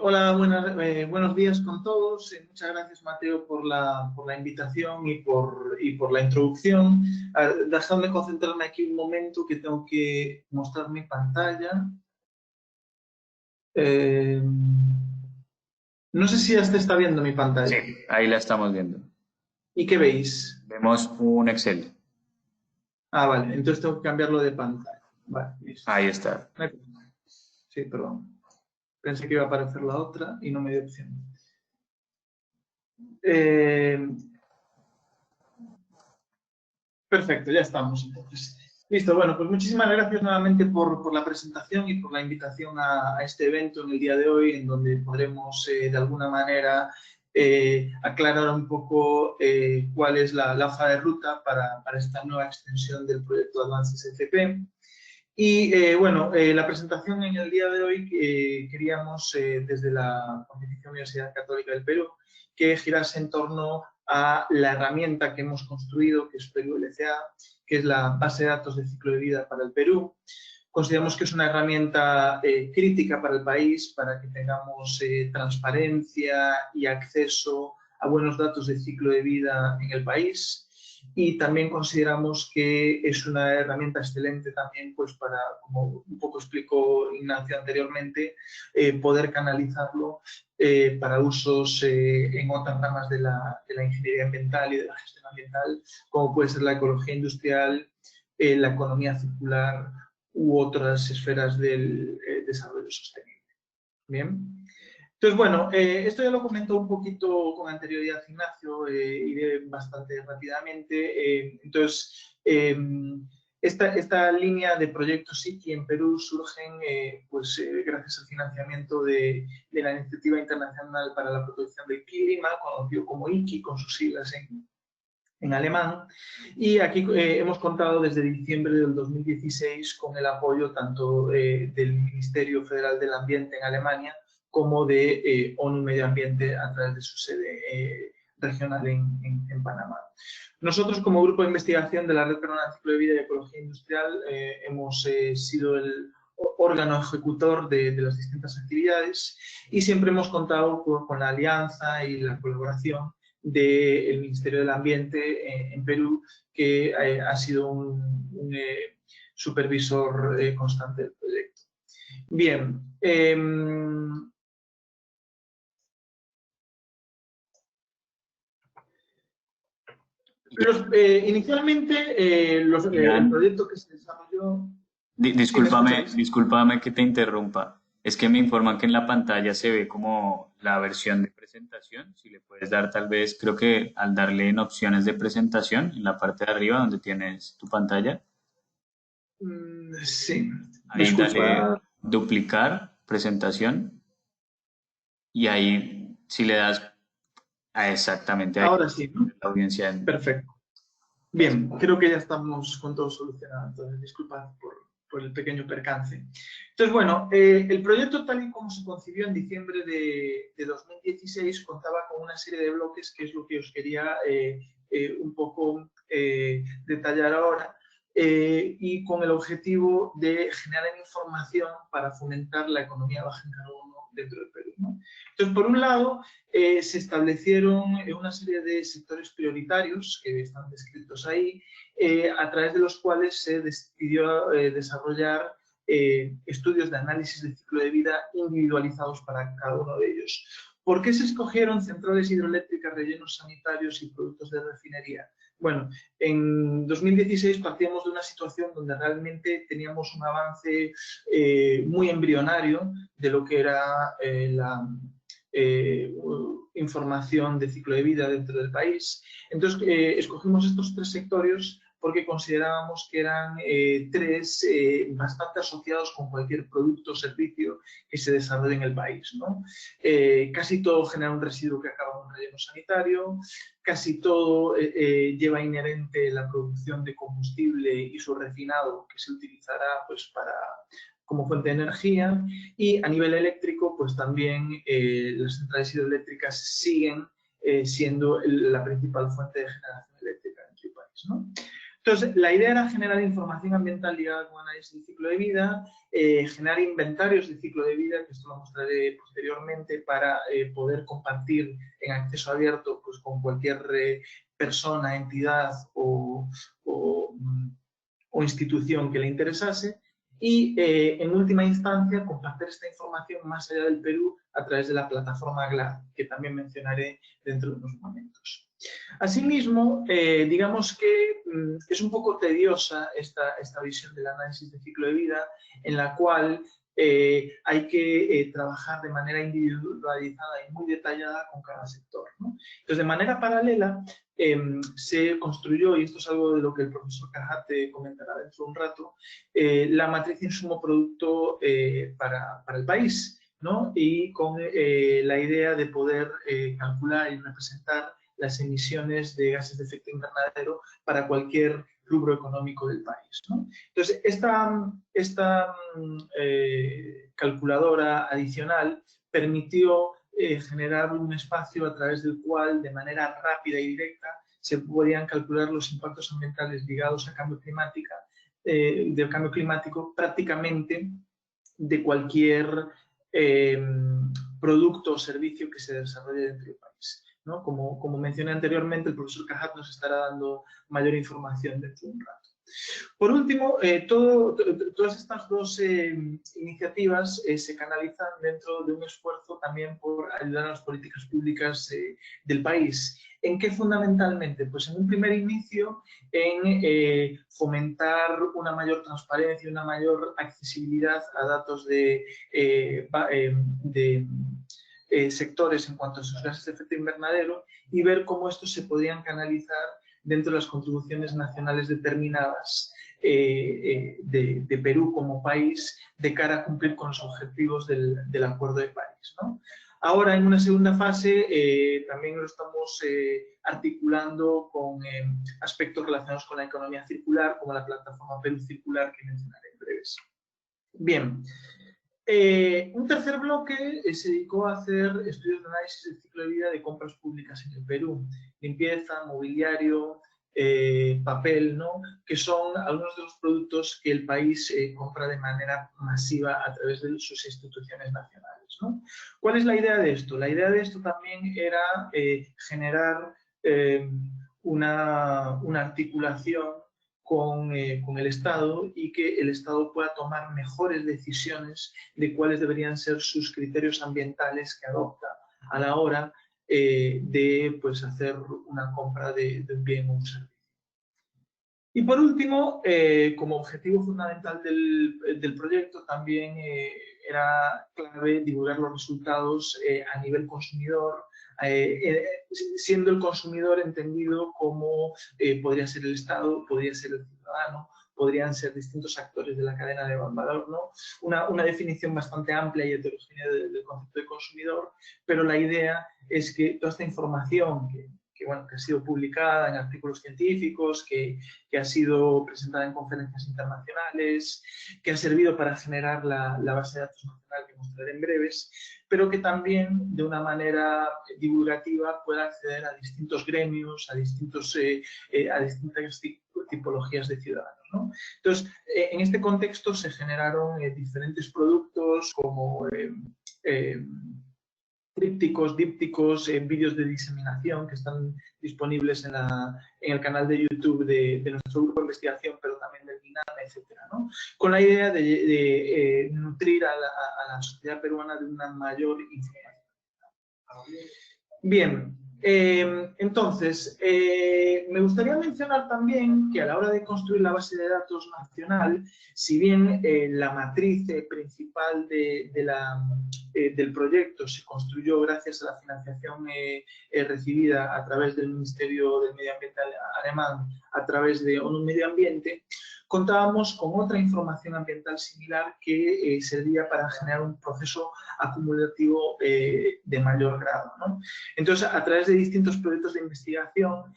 Hola, buenos días con todos. Muchas gracias, Mateo, por la invitación y por la introducción. Dejadme concentrarme aquí un momento, que tengo que mostrar mi pantalla. No sé si ya se está viendo mi pantalla. Sí, ahí la estamos viendo. ¿Y qué veis? Vemos un Excel. Ah, vale. Entonces tengo que cambiarlo de pantalla. Vale, listo. Ahí está. Sí, perdón. Pensé que iba a aparecer la otra y no me dio opción. Perfecto, ya estamos entonces. Listo, bueno, pues muchísimas gracias nuevamente por la presentación y por la invitación a este evento en el día de hoy, en donde podremos de alguna manera aclarar un poco cuál es la hoja de ruta para esta nueva extensión del proyecto Advances FP. Y bueno, la presentación en el día de hoy queríamos desde la Pontificia Universidad Católica del Perú que girase en torno a la herramienta que hemos construido, que es Perú LCA, que es la base de datos de ciclo de vida para el Perú. Consideramos que es una herramienta crítica para el país, para que tengamos transparencia y acceso a buenos datos de ciclo de vida en el país. y también consideramos que es una herramienta excelente también pues para, como un poco explicó Ignacio anteriormente, poder canalizarlo para usos en otras ramas de la ingeniería ambiental y de la gestión ambiental, como puede ser la ecología industrial, la economía circular u otras esferas del desarrollo sostenible. Bien. Entonces, bueno, esto ya lo comentó un poquito con anterioridad Ignacio, iré bastante rápidamente. Entonces, esta línea de proyectos IKI en Perú surgen pues, gracias al financiamiento de la Iniciativa Internacional para la Protección del Clima, conocido como IKI, con sus siglas en alemán, y aquí hemos contado desde diciembre del 2016 con el apoyo tanto del Ministerio Federal del Ambiente en Alemania como de ONU Medio Ambiente a través de su sede regional en Panamá. Nosotros, como grupo de investigación de la Red Peruana de Ciclo de Vida y Ecología Industrial, hemos sido el órgano ejecutor de las distintas actividades y siempre hemos contado con la alianza y la colaboración del Ministerio del Ambiente en Perú, que ha sido un supervisor constante del proyecto. Bien. Inicialmente, el proyecto que se desarrolló... Discúlpame que te interrumpa. Es que me informan que en la pantalla se ve como la versión de presentación. Si le puedes dar tal vez, creo que al darle en opciones de presentación, en la parte de arriba donde tienes tu pantalla. Sí. Ahí dale duplicar presentación. Y ahí si le das exactamente ahí. Ahora sí, ¿no? La audiencia. Perfecto. Bien, creo que ya estamos con todo solucionado. Entonces, disculpad por el pequeño percance. Entonces, bueno, el proyecto tal y como se concibió en diciembre de 2016 contaba con una serie de bloques, que es lo que os quería un poco detallar ahora, y con el objetivo de generar información para fomentar la economía baja en carbono dentro del Perú, ¿no? Entonces, por un lado, se establecieron una serie de sectores prioritarios que están descritos ahí, a través de los cuales se decidió desarrollar estudios de análisis de ciclo de vida individualizados para cada uno de ellos. ¿Por qué se escogieron centrales hidroeléctricas, rellenos sanitarios y productos de refinería? Bueno, en 2016 partíamos de una situación donde realmente teníamos un avance muy embrionario de lo que era la información de ciclo de vida dentro del país. Entonces, escogimos estos tres sectores porque considerábamos que eran tres bastante asociados con cualquier producto o servicio que se desarrolle en el país, ¿no? Casi todo genera un residuo que acaba en un relleno sanitario, casi todo lleva inherente la producción de combustible y su refinado que se utilizará pues, como fuente de energía, y a nivel eléctrico pues también las centrales hidroeléctricas siguen siendo la principal fuente de generación eléctrica en el país, ¿no? Entonces, la idea era generar información ambiental ligada con análisis del ciclo de vida, generar inventarios de ciclo de vida, que esto lo mostraré posteriormente, para poder compartir en acceso abierto pues, con cualquier persona, entidad o institución que le interesase, y en última instancia compartir esta información más allá del Perú a través de la plataforma GLAD, que también mencionaré dentro de unos momentos. Asimismo, digamos que es un poco tediosa esta visión del análisis de ciclo de vida, en la cual hay que trabajar de manera individualizada y muy detallada con cada sector, ¿no? Entonces, de manera paralela, se construyó, y esto es algo de lo que el profesor Cajate comentará dentro de un rato, la matriz insumo-producto para el país, ¿no? Y con la idea de poder calcular y representar las emisiones de gases de efecto invernadero para cualquier rubro económico del país, ¿no? Entonces, esta calculadora adicional permitió generar un espacio a través del cual, de manera rápida y directa, se podían calcular los impactos ambientales ligados al cambio climático prácticamente de cualquier producto o servicio que se desarrolle dentro del país. ¿no? Como mencioné anteriormente, el profesor Cajat nos estará dando mayor información dentro de un rato. Por último, todas estas dos iniciativas se canalizan dentro de un esfuerzo también por ayudar a las políticas públicas del país. ¿En qué fundamentalmente? Pues en un primer inicio en fomentar una mayor transparencia, una mayor accesibilidad a datos de sectores en cuanto a sus gases de efecto invernadero y ver cómo estos se podrían canalizar dentro de las contribuciones nacionales determinadas de Perú como país de cara a cumplir con los objetivos del Acuerdo de París, ¿no? Ahora, en una segunda fase, también lo estamos articulando con aspectos relacionados con la economía circular, como la plataforma Perú Circular, que mencionaré en breves. Bien. Un tercer bloque se dedicó a hacer estudios de análisis del ciclo de vida de compras públicas en el Perú. Limpieza, mobiliario, papel, ¿no? Que son algunos de los productos que el país compra de manera masiva a través de sus instituciones nacionales, ¿no? ¿Cuál es la idea de esto? La idea de esto también era generar una articulación con el Estado y que el Estado pueda tomar mejores decisiones de cuáles deberían ser sus criterios ambientales que adopta a la hora de pues, hacer una compra de un bien o un servicio. Y por último, como objetivo fundamental del proyecto, también era clave divulgar los resultados a nivel consumidor, siendo el consumidor entendido como podría ser el Estado, podría ser el ciudadano, podrían ser distintos actores de la cadena de valor, ¿no? Una definición bastante amplia y heterogénea del concepto de consumidor, pero la idea es que toda esta información que ha sido publicada en artículos científicos, que ha sido presentada en conferencias internacionales, que ha servido para generar la base de datos nacional que mostraré en breves, pero que también de una manera divulgativa pueda acceder a distintos gremios, a distintas tipologías de ciudadanos, ¿no? Entonces, en este contexto se generaron diferentes productos como trípticos, dípticos, vídeos de diseminación que están disponibles en el canal de YouTube de nuestro grupo de investigación, pero también del MINAM, etcétera, ¿no? Con la idea de nutrir a la sociedad peruana de una mayor información. Bien, entonces, me gustaría mencionar también que a la hora de construir la base de datos nacional, si bien la matriz principal del proyecto se construyó gracias a la financiación recibida a través del Ministerio del Medio Ambiente alemán, a través de ONU Medio Ambiente, contábamos con otra información ambiental similar que servía para generar un proceso acumulativo de mayor grado, ¿no? Entonces, a través de distintos proyectos de investigación,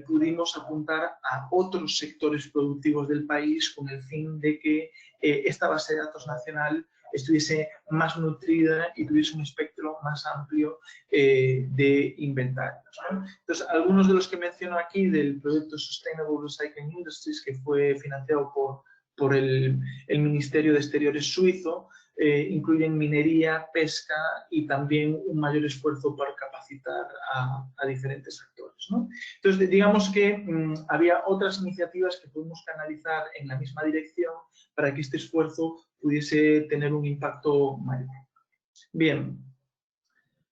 pudimos apuntar a otros sectores productivos del país con el fin de que esta base de datos nacional estuviese más nutrida y tuviese un espectro más amplio de inventarios, ¿no? Entonces, algunos de los que menciono aquí del proyecto Sustainable Recycling Industries, que fue financiado por el Ministerio de Exteriores suizo, incluyen minería, pesca y también un mayor esfuerzo para capacitar a diferentes actores, ¿no? Entonces, digamos que había otras iniciativas que podemos canalizar en la misma dirección para que este esfuerzo pudiese tener un impacto mayor. Bien.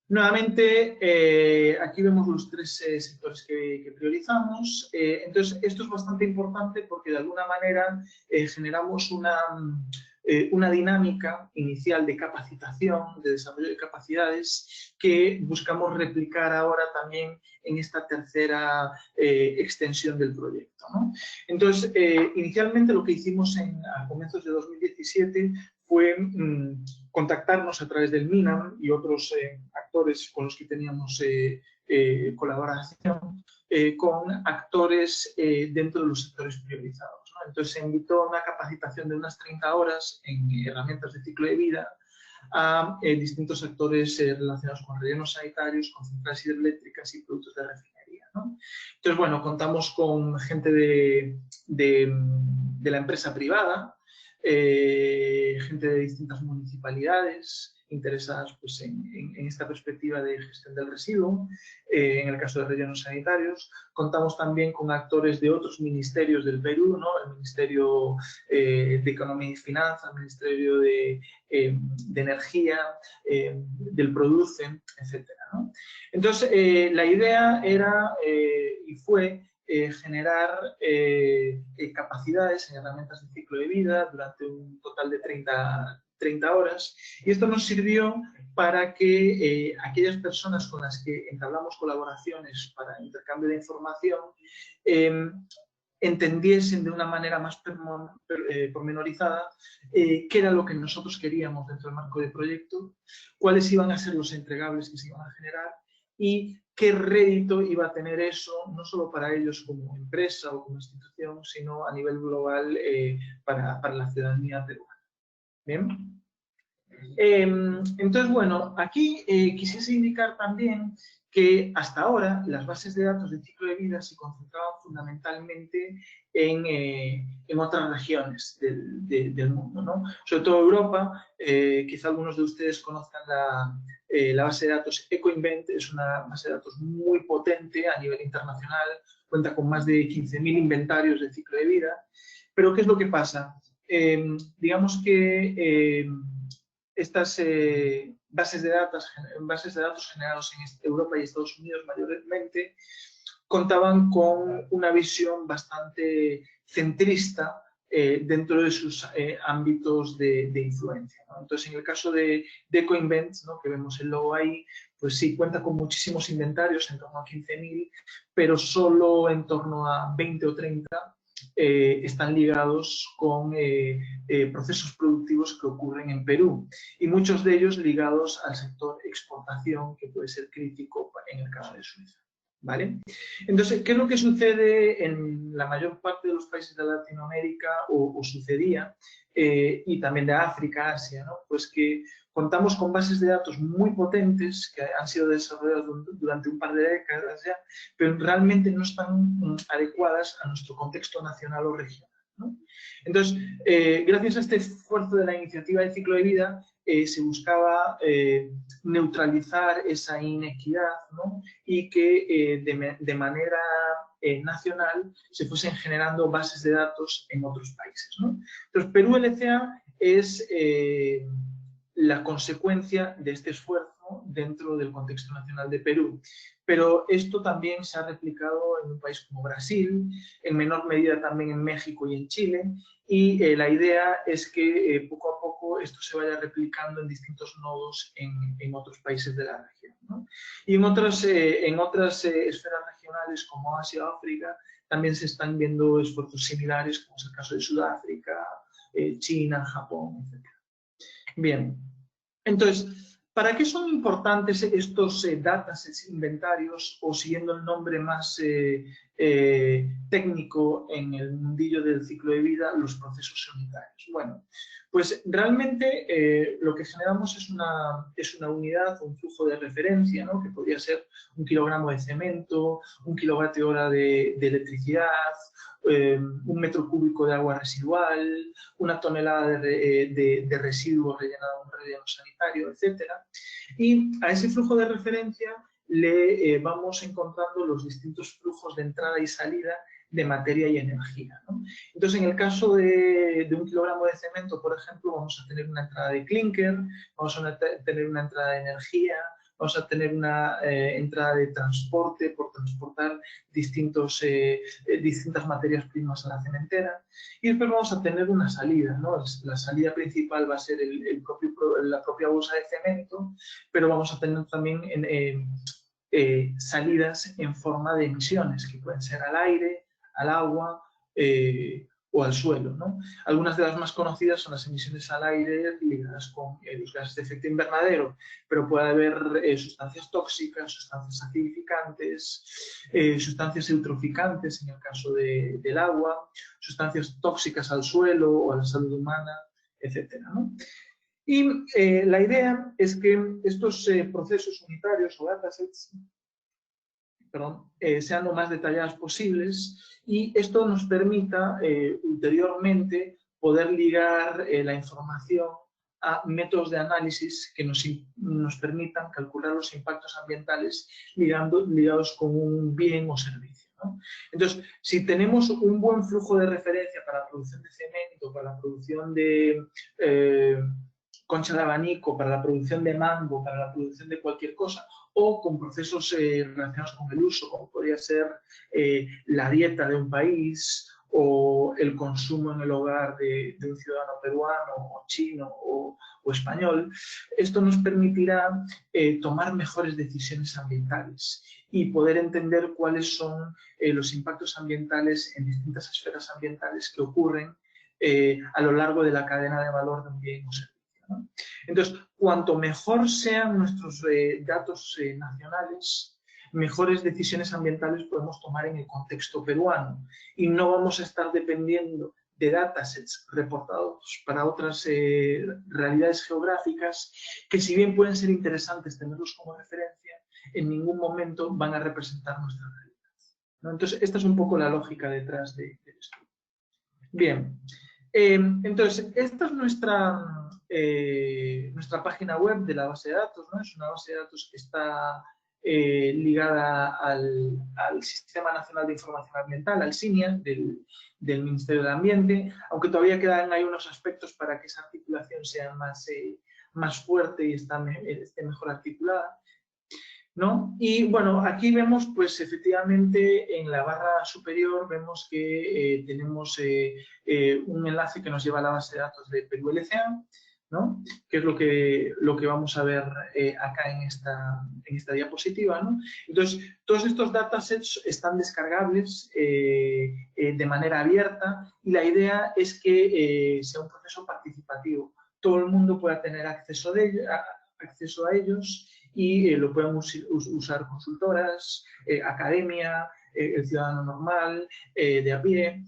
Nuevamente, aquí vemos los tres sectores que priorizamos. Entonces, esto es bastante importante porque de alguna manera generamos una dinámica inicial de capacitación, de desarrollo de capacidades que buscamos replicar ahora también en esta tercera extensión del proyecto, ¿no? Entonces, inicialmente lo que hicimos a comienzos de 2017 fue contactarnos a través del MINAM y otros actores con los que teníamos colaboración, con actores dentro de los sectores priorizados, ¿no? Entonces se invitó a una capacitación de unas 30 horas en herramientas de ciclo de vida a distintos actores relacionados con rellenos sanitarios, con centrales hidroeléctricas y productos de refinería, ¿no? Entonces, bueno, contamos con gente de la empresa privada, gente de distintas municipalidades interesadas pues, en esta perspectiva de gestión del residuo, en el caso de rellenos sanitarios. Contamos también con actores de otros ministerios del Perú, ¿no? El Ministerio de Economía y Finanzas, el Ministerio de Energía, del Producen, etcétera, ¿no? Entonces, la idea era y fue generar capacidades en herramientas de ciclo de vida durante un total de 30 horas, y esto nos sirvió para que aquellas personas con las que entablamos colaboraciones para intercambio de información entendiesen de una manera más pormenorizada qué era lo que nosotros queríamos dentro del marco del proyecto, cuáles iban a ser los entregables que se iban a generar y qué rédito iba a tener eso, no solo para ellos como empresa o como institución, sino a nivel global para la ciudadanía peruana. Bien. Entonces, bueno, aquí quisiese indicar también que hasta ahora las bases de datos de ciclo de vida se concentraban fundamentalmente en otras regiones del mundo, ¿no? Sobre todo Europa, quizá algunos de ustedes conozcan la base de datos EcoInvent, es una base de datos muy potente a nivel internacional, cuenta con más de 15.000 inventarios de ciclo de vida, pero ¿qué es lo que pasa? Digamos que estas bases de datos generados en Europa y Estados Unidos mayormente contaban con una visión bastante centrista dentro de sus ámbitos de influencia, ¿no? Entonces, en el caso de EcoInvent, ¿no?, que vemos el logo ahí, pues sí, cuenta con muchísimos inventarios, en torno a 15.000, pero solo en torno a 20 o 30 están ligados con procesos productivos que ocurren en Perú, y muchos de ellos ligados al sector exportación, que puede ser crítico en el caso de Suiza. ¿Vale? Entonces, ¿qué es lo que sucede en la mayor parte de los países de Latinoamérica, o sucedía, y también de África, Asia, ¿no? Pues que contamos con bases de datos muy potentes que han sido desarrolladas durante un par de décadas ya, pero realmente no están adecuadas a nuestro contexto nacional o regional, ¿no? Entonces, gracias a este esfuerzo de la iniciativa de ciclo de vida, se buscaba neutralizar esa inequidad, ¿no? Y que de manera nacional se fuesen generando bases de datos en otros países, ¿no? Entonces, Perú LCA es la consecuencia de este esfuerzo dentro del contexto nacional de Perú. Pero esto también se ha replicado en un país como Brasil, en menor medida también en México y en Chile, y la idea es que poco a poco esto se vaya replicando en distintos nodos en otros países de la región, ¿no? Y en otras esferas regionales como Asia o África también se están viendo esfuerzos similares, como es el caso de Sudáfrica, China, Japón, etc. Bien, entonces, ¿para qué son importantes estos datasets, inventarios, o siguiendo el nombre más técnico en el mundillo del ciclo de vida, los procesos unitarios? Bueno, pues realmente lo que generamos es una unidad, un flujo de referencia, ¿no?, que podría ser 1 kilogramo de cemento, 1 kilovatio hora de electricidad, 1 metro cúbico de agua residual, 1 tonelada de residuos rellenado en un relleno sanitario, etc. Y a ese flujo de referencia le vamos encontrando los distintos flujos de entrada y salida de materia y energía, ¿no? Entonces, en el caso de 1 kilogramo de cemento, por ejemplo, vamos a tener una entrada de clinker, vamos a tener una entrada de energía, vamos a tener una entrada de transporte por transportar distintas materias primas a la cementera, y después vamos a tener una salida, ¿no? La salida principal va a ser la propia bolsa de cemento, pero vamos a tener también salidas en forma de emisiones, que pueden ser al aire, al agua o al suelo, ¿no? Algunas de las más conocidas son las emisiones al aire ligadas con los gases de efecto invernadero, pero puede haber sustancias tóxicas, sustancias acidificantes, sustancias eutroficantes en el caso del agua, sustancias tóxicas al suelo o a la salud humana, etcétera, ¿no? Y la idea es que estos procesos unitarios o datasets sean lo más detalladas posibles, y esto nos permita ulteriormente poder ligar la información a métodos de análisis que nos permitan calcular los impactos ambientales ligados con un bien o servicio, ¿no? Entonces, si tenemos un buen flujo de referencia para la producción de cemento, para la producción de concha de abanico, para la producción de mango, para la producción de cualquier cosa, o con procesos relacionados con el uso, como podría ser la dieta de un país, o el consumo en el hogar de un ciudadano peruano o chino o español, esto nos permitirá tomar mejores decisiones ambientales y poder entender cuáles son los impactos ambientales en distintas esferas ambientales que ocurren a lo largo de la cadena de valor de un bien o servicio, ¿no? Entonces, cuanto mejor sean nuestros datos nacionales, mejores decisiones ambientales podemos tomar en el contexto peruano y no vamos a estar dependiendo de datasets reportados para otras realidades geográficas que, si bien pueden ser interesantes tenerlos como referencia, en ningún momento van a representar nuestra realidad, ¿no? Entonces, esta es un poco la lógica detrás del estudio. Bien, entonces, esta es nuestra página web de la base de datos, ¿no? Es una base de datos que está ligada al Sistema Nacional de Información Ambiental, al SINIA, del Ministerio de Ambiente, aunque todavía quedan ahí unos aspectos para que esa articulación sea más fuerte y esté mejor articulada, ¿no? Y bueno, aquí vemos, pues efectivamente, en la barra superior vemos que tenemos un enlace que nos lleva a la base de datos de Perú LCA, ¿no? Que es lo que vamos a ver acá en esta diapositiva, ¿no? Entonces, todos estos datasets están descargables de manera abierta y la idea es que sea un proceso participativo. Todo el mundo pueda tener acceso a ellos y lo pueden usar consultoras, academia, el ciudadano normal, de a pie,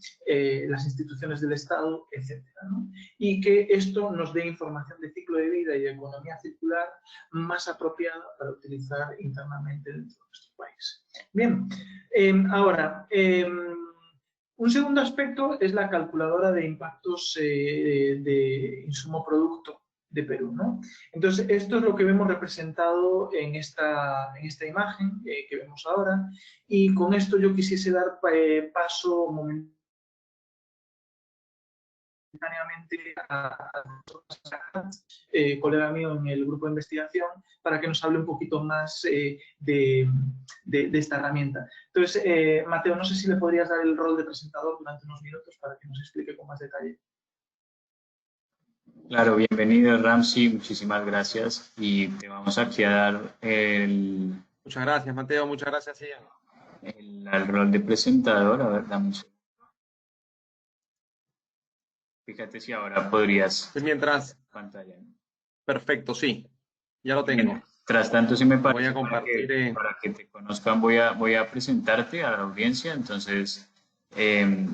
las instituciones del Estado, etcétera, ¿no? Y que esto nos dé información de ciclo de vida y de economía circular más apropiada para utilizar internamente dentro de nuestro país. Bien, ahora, un segundo aspecto es la calculadora de impactos de insumo-producto de Perú, ¿no? Entonces, esto es lo que vemos representado en esta imagen que vemos ahora, y con esto yo quisiese dar paso momentáneamente a colega mío en el grupo de investigación, para que nos hable un poquito más de esta herramienta. Entonces, Mateo, no sé si le podrías dar el rol de presentador durante unos minutos para que nos explique con más detalle. Claro, bienvenido Ramsey, muchísimas gracias y te vamos aquí a dar Muchas gracias, Mateo, muchas gracias, Ian. el rol de presentador. A ver, dame un segundo. Fíjate si ahora podrías... Pues mientras... Pantalla. Perfecto, sí, ya lo tengo. Tras tanto, si me parece, voy a compartir, para que te conozcan, voy a presentarte a la audiencia. Entonces,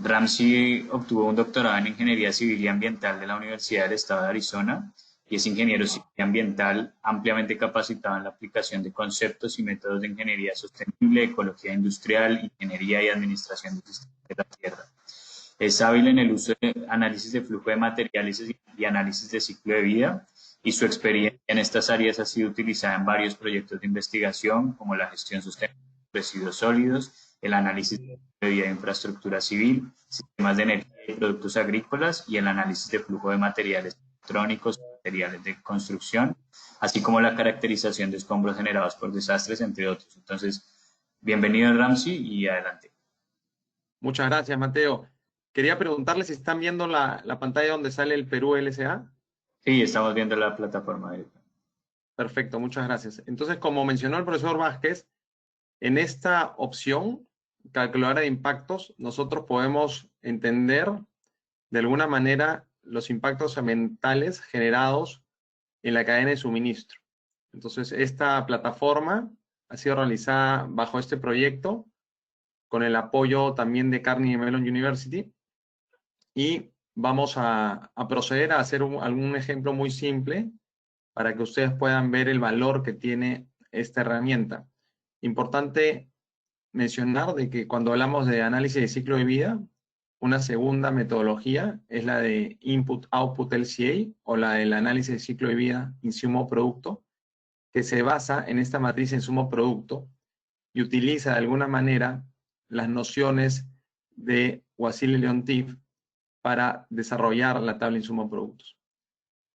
Ramsey obtuvo un doctorado en Ingeniería Civil y Ambiental de la Universidad del Estado de Arizona y es ingeniero civil y ambiental ampliamente capacitado en la aplicación de conceptos y métodos de ingeniería sostenible, ecología industrial, ingeniería y administración del sistema de la tierra. Es hábil en el uso de análisis de flujo de materiales y análisis de ciclo de vida, y su experiencia en estas áreas ha sido utilizada en varios proyectos de investigación, como la gestión sostenible de residuos sólidos, el análisis de vida de infraestructura civil, sistemas de energía y productos agrícolas, y el análisis de flujo de materiales electrónicos, materiales de construcción, así como la caracterización de escombros generados por desastres, entre otros. Entonces, bienvenido Ramsey y adelante. Muchas gracias, Mateo. Quería preguntarle si están viendo la pantalla donde sale el Perú LCA. Sí, estamos viendo la plataforma. Perfecto, muchas gracias. Entonces, como mencionó el profesor Vázquez, en esta opción, calculadora de impactos, nosotros podemos entender de alguna manera los impactos ambientales generados en la cadena de suministro. Entonces, esta plataforma ha sido realizada bajo este proyecto con el apoyo también de Carnegie Mellon University, y vamos a proceder a hacer algún ejemplo muy simple para que ustedes puedan ver el valor que tiene esta herramienta. Importante mencionar de que cuando hablamos de análisis de ciclo de vida, una segunda metodología, es la de Input-Output LCA, o la del análisis de ciclo de vida insumo-producto, que se basa en esta matriz insumo-producto y utiliza de alguna manera las nociones de Wasile-Leontief para desarrollar la tabla insumo-productos.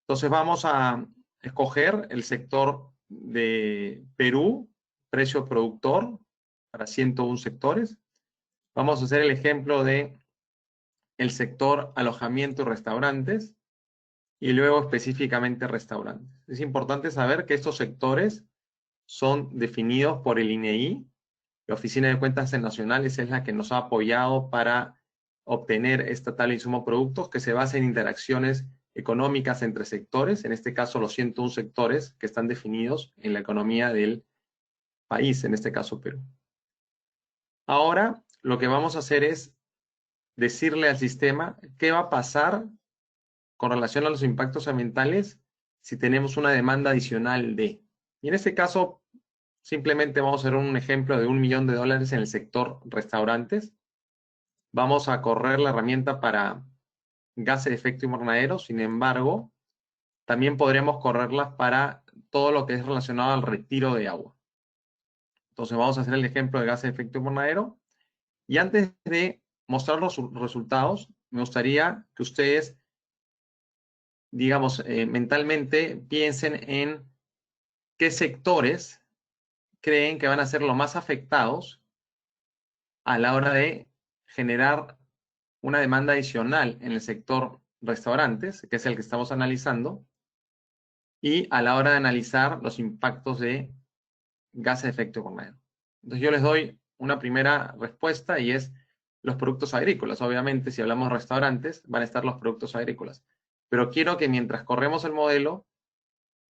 Entonces vamos a escoger el sector de Perú, precio productor, para 101 sectores. Vamos a hacer el ejemplo de el sector alojamiento y restaurantes, y luego específicamente restaurantes. Es importante saber que estos sectores son definidos por el INEI. La Oficina de Cuentas Nacionales es la que nos ha apoyado para obtener esta tabla de insumo productos que se basa en interacciones económicas entre sectores, en este caso los 101 sectores que están definidos en la economía del país, en este caso Perú. Ahora lo que vamos a hacer es decirle al sistema qué va a pasar con relación a los impactos ambientales si tenemos una demanda adicional de. Y en este caso, simplemente vamos a hacer un ejemplo de $1 millón en el sector restaurantes. Vamos a correr la herramienta para gases de efecto invernadero, sin embargo, también podremos correrlas para todo lo que es relacionado al retiro de agua. Entonces vamos a hacer el ejemplo de gases de efecto invernadero. Y antes de mostrar los resultados, me gustaría que ustedes, digamos, mentalmente piensen en qué sectores creen que van a ser los más afectados a la hora de generar una demanda adicional en el sector restaurantes, que es el que estamos analizando, y a la hora de analizar los impactos de gases de efecto invernadero. Entonces yo les doy una primera respuesta y es los productos agrícolas. Obviamente, si hablamos de restaurantes, van a estar los productos agrícolas. Pero quiero que mientras corremos el modelo,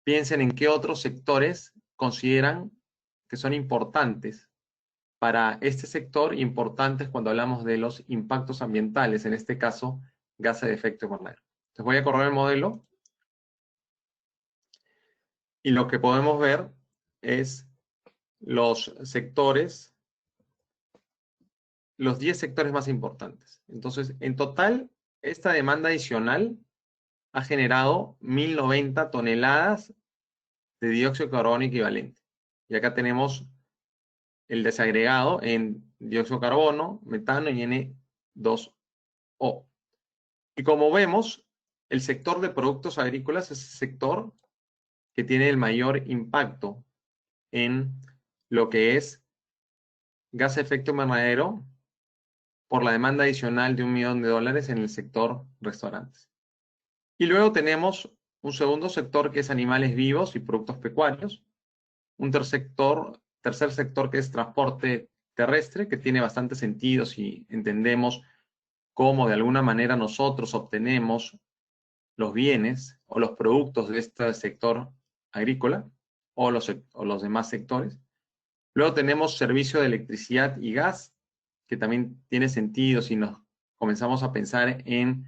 piensen en qué otros sectores consideran que son importantes para este sector, importantes cuando hablamos de los impactos ambientales, en este caso, gases de efecto invernadero. Entonces voy a correr el modelo y lo que podemos ver es los sectores, los 10 sectores más importantes. Entonces, en total, esta demanda adicional ha generado 1090 toneladas de dióxido de carbono equivalente. Y acá tenemos el desagregado en dióxido de carbono, metano y N2O. Y como vemos, el sector de productos agrícolas es el sector que tiene el mayor impacto en lo que es gas de efecto invernadero por la demanda adicional de $1 millón en el sector restaurantes. Y luego tenemos un segundo sector que es animales vivos y productos pecuarios, un tercer sector que es transporte terrestre, que tiene bastante sentido si entendemos cómo de alguna manera nosotros obtenemos los bienes o los productos de este sector agrícola o los demás sectores. Luego tenemos servicio de electricidad y gas, que también tiene sentido si nos comenzamos a pensar en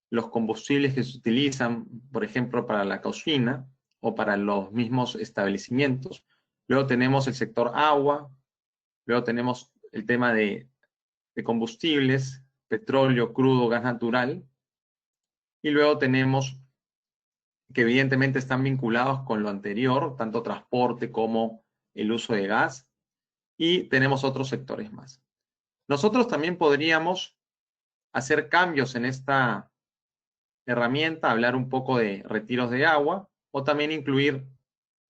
los combustibles que se utilizan, por ejemplo, para la cocina o para los mismos establecimientos. Luego tenemos el sector agua, luego tenemos el tema de combustibles, petróleo, crudo, gas natural, y luego tenemos que evidentemente están vinculados con lo anterior, tanto transporte como el uso de gas, y tenemos otros sectores más. Nosotros también podríamos hacer cambios en esta herramienta, hablar un poco de retiros de agua, o también incluir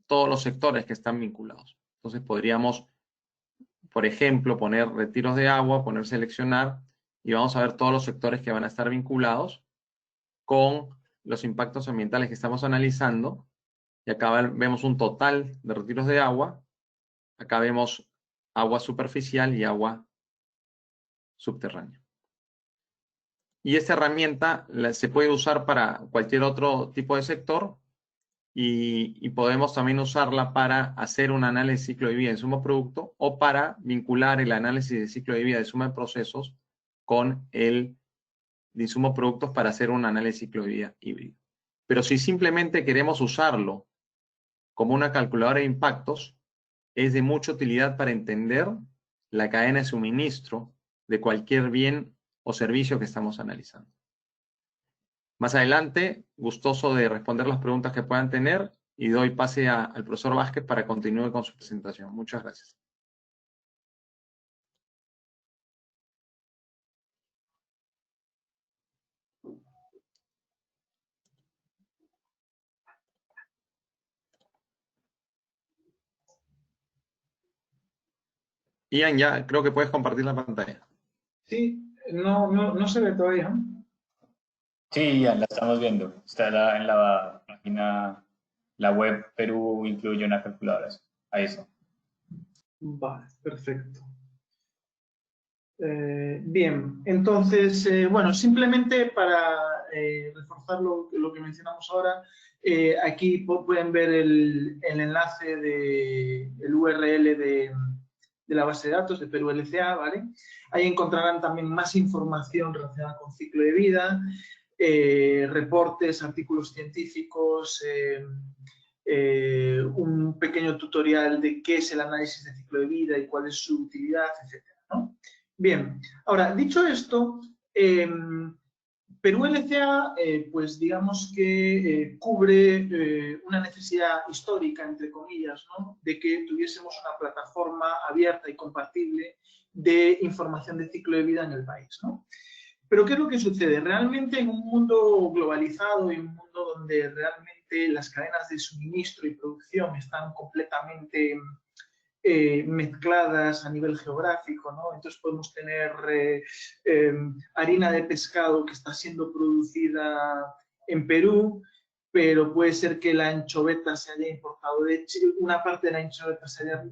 todos los sectores que están vinculados. Entonces podríamos, por ejemplo, poner retiros de agua, poner seleccionar, y vamos a ver todos los sectores que van a estar vinculados con los impactos ambientales que estamos analizando. Y acá vemos un total de retiros de agua. Acá vemos agua superficial y agua subterránea. Y esta herramienta se puede usar para cualquier otro tipo de sector y podemos también usarla para hacer un análisis de ciclo de vida de insumo producto o para vincular el análisis de ciclo de vida de suma de procesos con el de insumo productos para hacer un análisis de ciclo de vida híbrido. Pero si simplemente queremos usarlo como una calculadora de impactos, es de mucha utilidad para entender la cadena de suministro de cualquier bien o servicio que estamos analizando. Más adelante, gustoso de responder las preguntas que puedan tener y doy pase al profesor Vázquez para que continúe con su presentación. Muchas gracias. Ian, ya creo que puedes compartir la pantalla. Sí, no se ve todavía, ¿no? Sí, ya la estamos viendo. Está en la página, la web Perú incluye una calculadora. Ahí está. Vale, perfecto. Bien, entonces, bueno, simplemente para reforzar lo que mencionamos ahora, aquí pueden ver el enlace el URL de la base de datos de Perú LCA, ¿vale? Ahí encontrarán también más información relacionada con ciclo de vida, reportes, artículos científicos, un pequeño tutorial de qué es el análisis de ciclo de vida y cuál es su utilidad, etcétera, ¿no? Bien, ahora, dicho esto, Perú LCA, pues digamos que cubre una necesidad histórica, entre comillas, ¿no? De que tuviésemos una plataforma abierta y compartible de información de ciclo de vida en el país, ¿no? Pero ¿qué es lo que sucede? Realmente en un mundo globalizado y un mundo donde realmente las cadenas de suministro y producción están completamente mezcladas a nivel geográfico, ¿no? Entonces podemos tener harina de pescado que está siendo producida en Perú, pero puede ser que la anchoveta se haya importado de Chile, una parte de la anchoveta se haya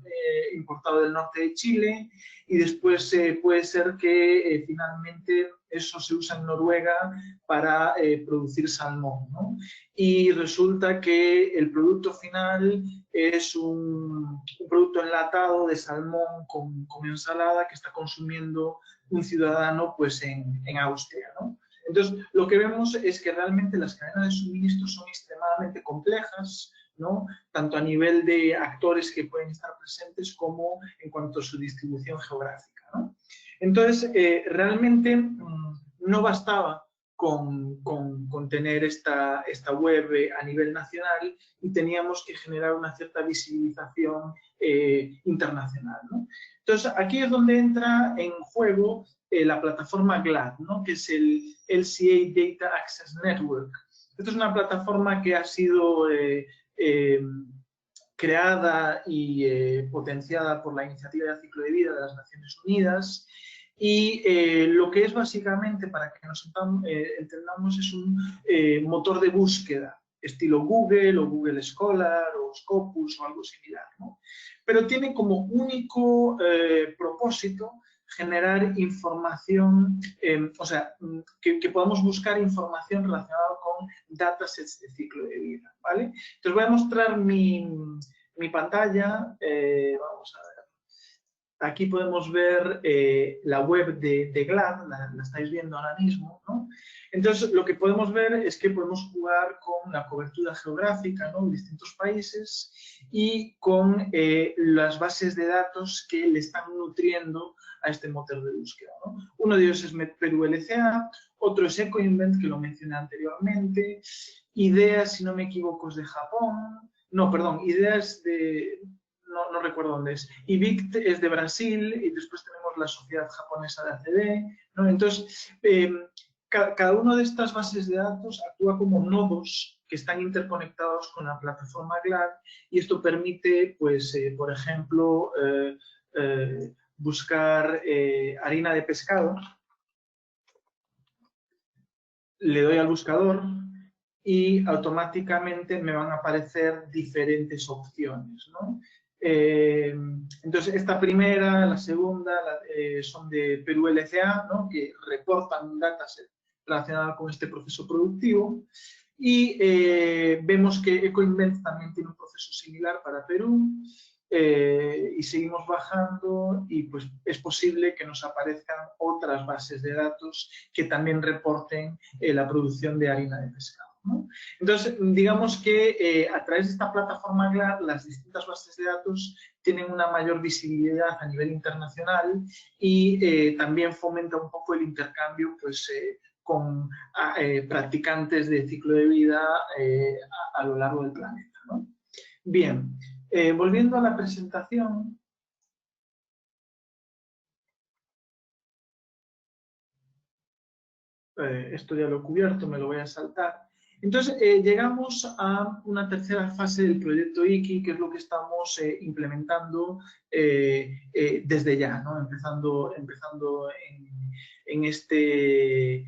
importado del norte de Chile, y después puede ser que finalmente eso se usa en Noruega para producir salmón, ¿no? Y resulta que el producto final es un producto enlatado de salmón con ensalada que está consumiendo un ciudadano pues en Austria, ¿no? Entonces, lo que vemos es que realmente las cadenas de suministro son extremadamente complejas, ¿no? Tanto a nivel de actores que pueden estar presentes como en cuanto a su distribución geográfica, ¿no? Entonces, realmente no bastaba con tener esta web a nivel nacional y teníamos que generar una cierta visibilización internacional, ¿no? Entonces, aquí es donde entra en juego la plataforma GLAD, ¿no? Que es el LCA Data Access Network. Esta es una plataforma que ha sido creada y potenciada por la Iniciativa de Ciclo de Vida de las Naciones Unidas, y lo que es básicamente, para que nos entendamos, es un motor de búsqueda, estilo Google o Google Scholar o Scopus o algo similar, ¿no? Pero tiene como único propósito generar información, o sea, que podamos buscar información relacionada con datasets de ciclo de vida, ¿vale? Entonces voy a mostrar mi pantalla, vamos a ver. Aquí podemos ver la web de GLAD, la estáis viendo ahora mismo, ¿no? Entonces, lo que podemos ver es que podemos jugar con la cobertura geográfica, ¿no? En distintos países y con las bases de datos que le están nutriendo a este motor de búsqueda, ¿no? Uno de ellos es Perú LCA, otro es EcoInvent, que lo mencioné anteriormente, IDEA, si no me equivoco, es de Japón, no, perdón, IDEA es de... No recuerdo dónde es. IBICT es de Brasil y después tenemos la Sociedad Japonesa de ACD, ¿no? Entonces, cada una de estas bases de datos actúa como nodos que están interconectados con la plataforma GLAD, y esto permite, pues, por ejemplo, buscar harina de pescado. Le doy al buscador y automáticamente me van a aparecer diferentes opciones, ¿no? Entonces, esta primera, la segunda, son de Perú LCA, ¿no? Que reportan un dataset relacionado con este proceso productivo. Y vemos que EcoInvent también tiene un proceso similar para Perú. Y seguimos bajando y pues es posible que nos aparezcan otras bases de datos que también reporten la producción de harina de pescado. ¿no? Entonces, digamos que a través de esta plataforma GLAD, las distintas bases de datos tienen una mayor visibilidad a nivel internacional y también fomenta un poco el intercambio pues, con practicantes de ciclo de vida a lo largo del planeta, ¿no? Bien, volviendo a la presentación. Esto ya lo he cubierto, me lo voy a saltar. Entonces, llegamos a una tercera fase del proyecto IKI, que es lo que estamos implementando desde ya, ¿no? Empezando en este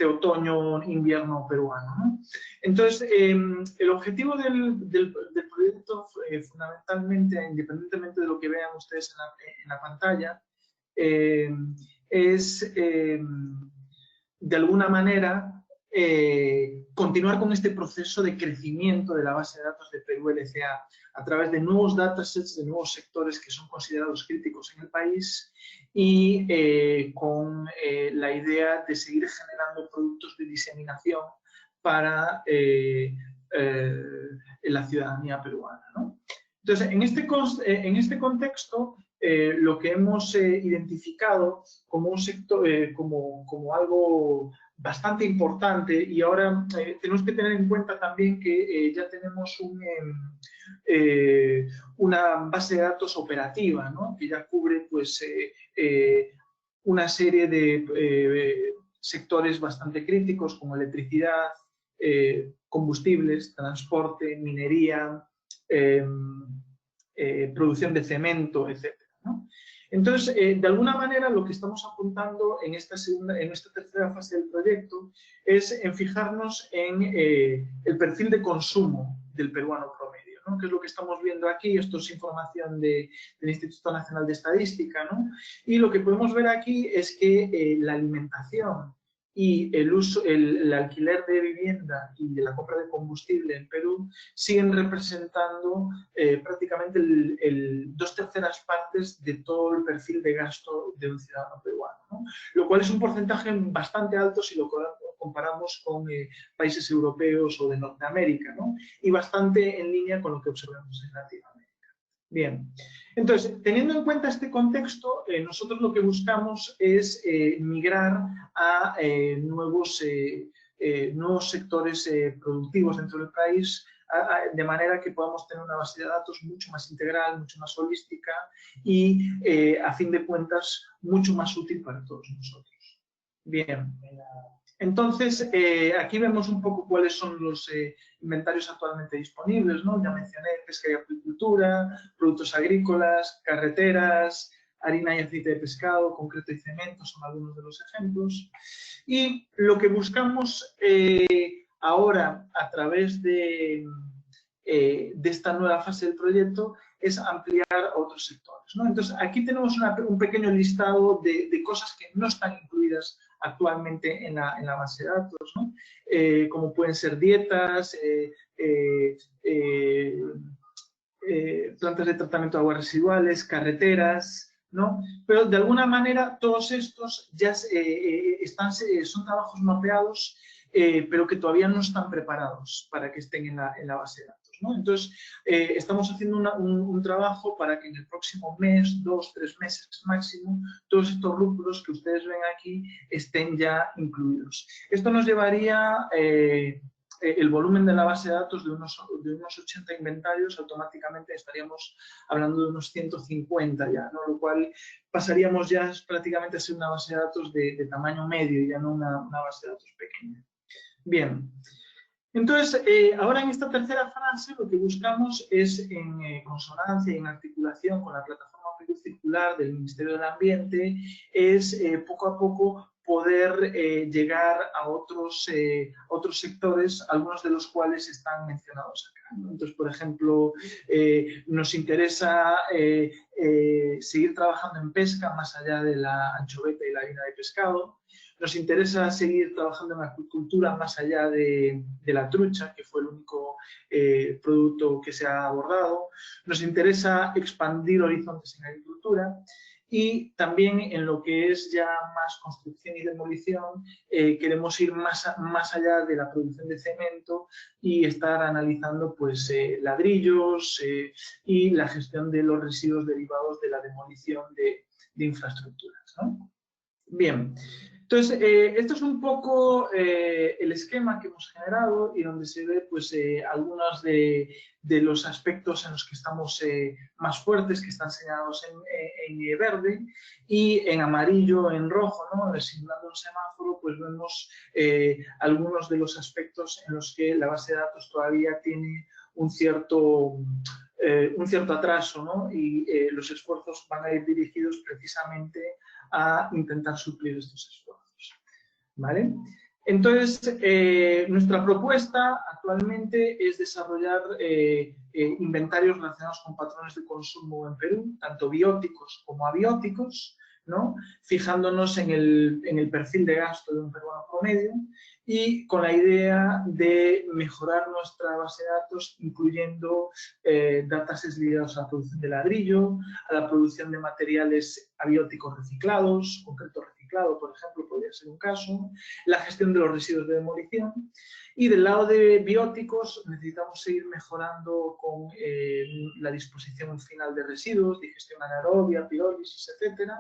otoño-invierno peruano, ¿no? Entonces, el objetivo del proyecto, fundamentalmente, independientemente de lo que vean ustedes en la pantalla, es de alguna manera continuar con este proceso de crecimiento de la base de datos de Perú LCA a través de nuevos datasets, de nuevos sectores que son considerados críticos en el país y con la idea de seguir generando productos de diseminación para la ciudadanía peruana, ¿no? Entonces, en este contexto, lo que hemos identificado como un sector, como algo bastante importante, y ahora tenemos que tener en cuenta también que ya tenemos una base de datos operativa, ¿no? Que ya cubre pues, una serie de sectores bastante críticos como electricidad, combustibles, transporte, minería, producción de cemento, etc., ¿no? Entonces, de alguna manera, lo que estamos apuntando en esta tercera fase del proyecto es en fijarnos en el perfil de consumo del peruano promedio, ¿no? Que es lo que estamos viendo aquí. Esto es información del Instituto Nacional de Estadística, ¿no? Y lo que podemos ver aquí es que la alimentación y el alquiler de vivienda y la compra de combustible en Perú siguen representando prácticamente 2/3 partes de todo el perfil de gasto de un ciudadano peruano, ¿no? Lo cual es un porcentaje bastante alto si lo comparamos con países europeos o de Norteamérica, ¿no? Y bastante en línea con lo que observamos en Latinoamérica. Bien, entonces, teniendo en cuenta este contexto, nosotros lo que buscamos es migrar a nuevos sectores productivos dentro del país, de manera que podamos tener una base de datos mucho más integral, mucho más holística y, a fin de cuentas, mucho más útil para todos nosotros. Bien. Entonces, aquí vemos un poco cuáles son los inventarios actualmente disponibles, ¿no? Ya mencioné pesca y acuicultura, productos agrícolas, carreteras, harina y aceite de pescado, concreto y cemento son algunos de los ejemplos. Y lo que buscamos ahora, a través de esta nueva fase del proyecto, es ampliar a otros sectores, ¿no? Entonces, aquí tenemos un pequeño listado de cosas que no están incluidas actualmente en la base de datos, ¿no? Como pueden ser dietas, plantas de tratamiento de aguas residuales, carreteras, ¿no? Pero de alguna manera todos estos ya son trabajos mapeados, pero que todavía no están preparados para que estén en la base de datos, ¿no? Entonces, estamos haciendo un trabajo para que en el próximo mes, 2, 3 meses máximo, todos estos rubros que ustedes ven aquí estén ya incluidos. Esto nos llevaría el volumen de la base de datos de unos 80 inventarios, automáticamente estaríamos hablando de unos 150 ya, ¿no? Lo cual pasaríamos ya prácticamente a ser una base de datos de tamaño medio, ya no una base de datos pequeña. Bien. Entonces, ahora en esta tercera fase lo que buscamos es, en consonancia y en articulación con la plataforma Perú Circular del Ministerio del Ambiente, es poco a poco poder llegar a otros sectores, algunos de los cuales están mencionados acá, ¿no? Entonces, por ejemplo, nos interesa seguir trabajando en pesca más allá de la anchoveta y la harina de pescado. Nos interesa seguir trabajando en acuicultura más allá de la trucha, que fue el único producto que se ha abordado. Nos interesa expandir horizontes en agricultura y también en lo que es ya más construcción y demolición, queremos ir más allá de la producción de cemento y estar analizando pues, ladrillos y la gestión de los residuos derivados de la demolición de infraestructuras, ¿no? Bien. Entonces, esto es un poco el esquema que hemos generado y donde se ve pues, algunos de los aspectos en los que estamos más fuertes, que están señalados en verde, y en amarillo, en rojo, ¿no? Simulando un semáforo, pues vemos algunos de los aspectos en los que la base de datos todavía tiene un cierto atraso, ¿no? Y los esfuerzos van a ir dirigidos precisamente a intentar suplir estos esfuerzos. ¿Vale? Entonces, nuestra propuesta actualmente es desarrollar inventarios relacionados con patrones de consumo en Perú, tanto bióticos como abióticos, ¿no? Fijándonos en el perfil de gasto de un peruano promedio y con la idea de mejorar nuestra base de datos incluyendo datasets ligados a la producción de ladrillo, a la producción de materiales abióticos reciclados, concreto reciclado, por ejemplo, podría ser un caso, la gestión de los residuos de demolición. Y del lado de bióticos necesitamos seguir mejorando con la disposición final de residuos, digestión anaerobia, pirólisis, etcétera,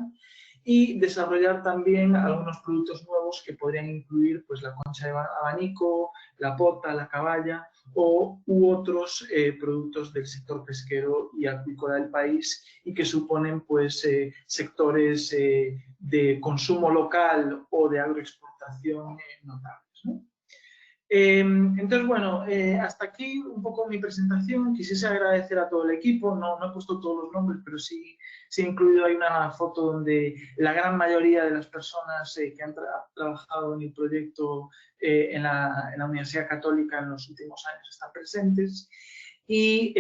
y desarrollar también algunos productos nuevos que podrían incluir pues, la concha de abanico, la pota, la caballa u otros productos del sector pesquero y acuícola del país y que suponen pues, sectores de consumo local o de agroexportación notables, ¿no? Entonces, bueno, hasta aquí un poco mi presentación. Quisiese agradecer a todo el equipo, no he puesto todos los nombres, pero sí he incluido ahí una foto donde la gran mayoría de las personas que han trabajado en el proyecto en la Universidad Católica en los últimos años están presentes. Y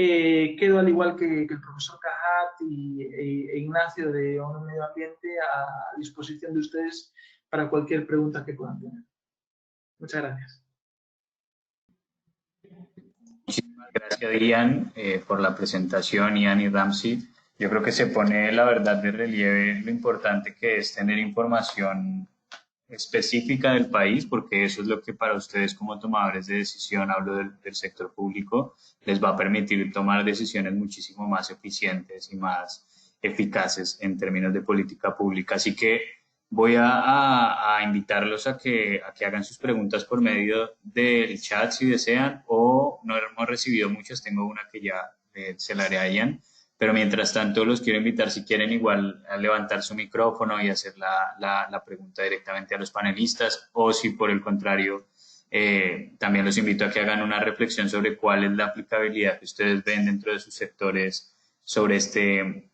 quedo, al igual que el profesor Cajat e Ignacio de ONU Medio Ambiente, a disposición de ustedes para cualquier pregunta que puedan tener. Muchas gracias. Muchísimas gracias, Ian, por la presentación, Ian y Ramsey. Yo creo que se pone la verdad de relieve lo importante que es tener información específica del país, porque eso es lo que para ustedes como tomadores de decisión, hablo del sector público, les va a permitir tomar decisiones muchísimo más eficientes y más eficaces en términos de política pública. Así que voy a invitarlos a que hagan sus preguntas por medio del chat si desean, o no hemos recibido muchas, tengo una que ya se la haré a Ian, pero mientras tanto los quiero invitar, si quieren, igual a levantar su micrófono y hacer la pregunta directamente a los panelistas, o si por el contrario, también los invito a que hagan una reflexión sobre cuál es la aplicabilidad que ustedes ven dentro de sus sectores sobre este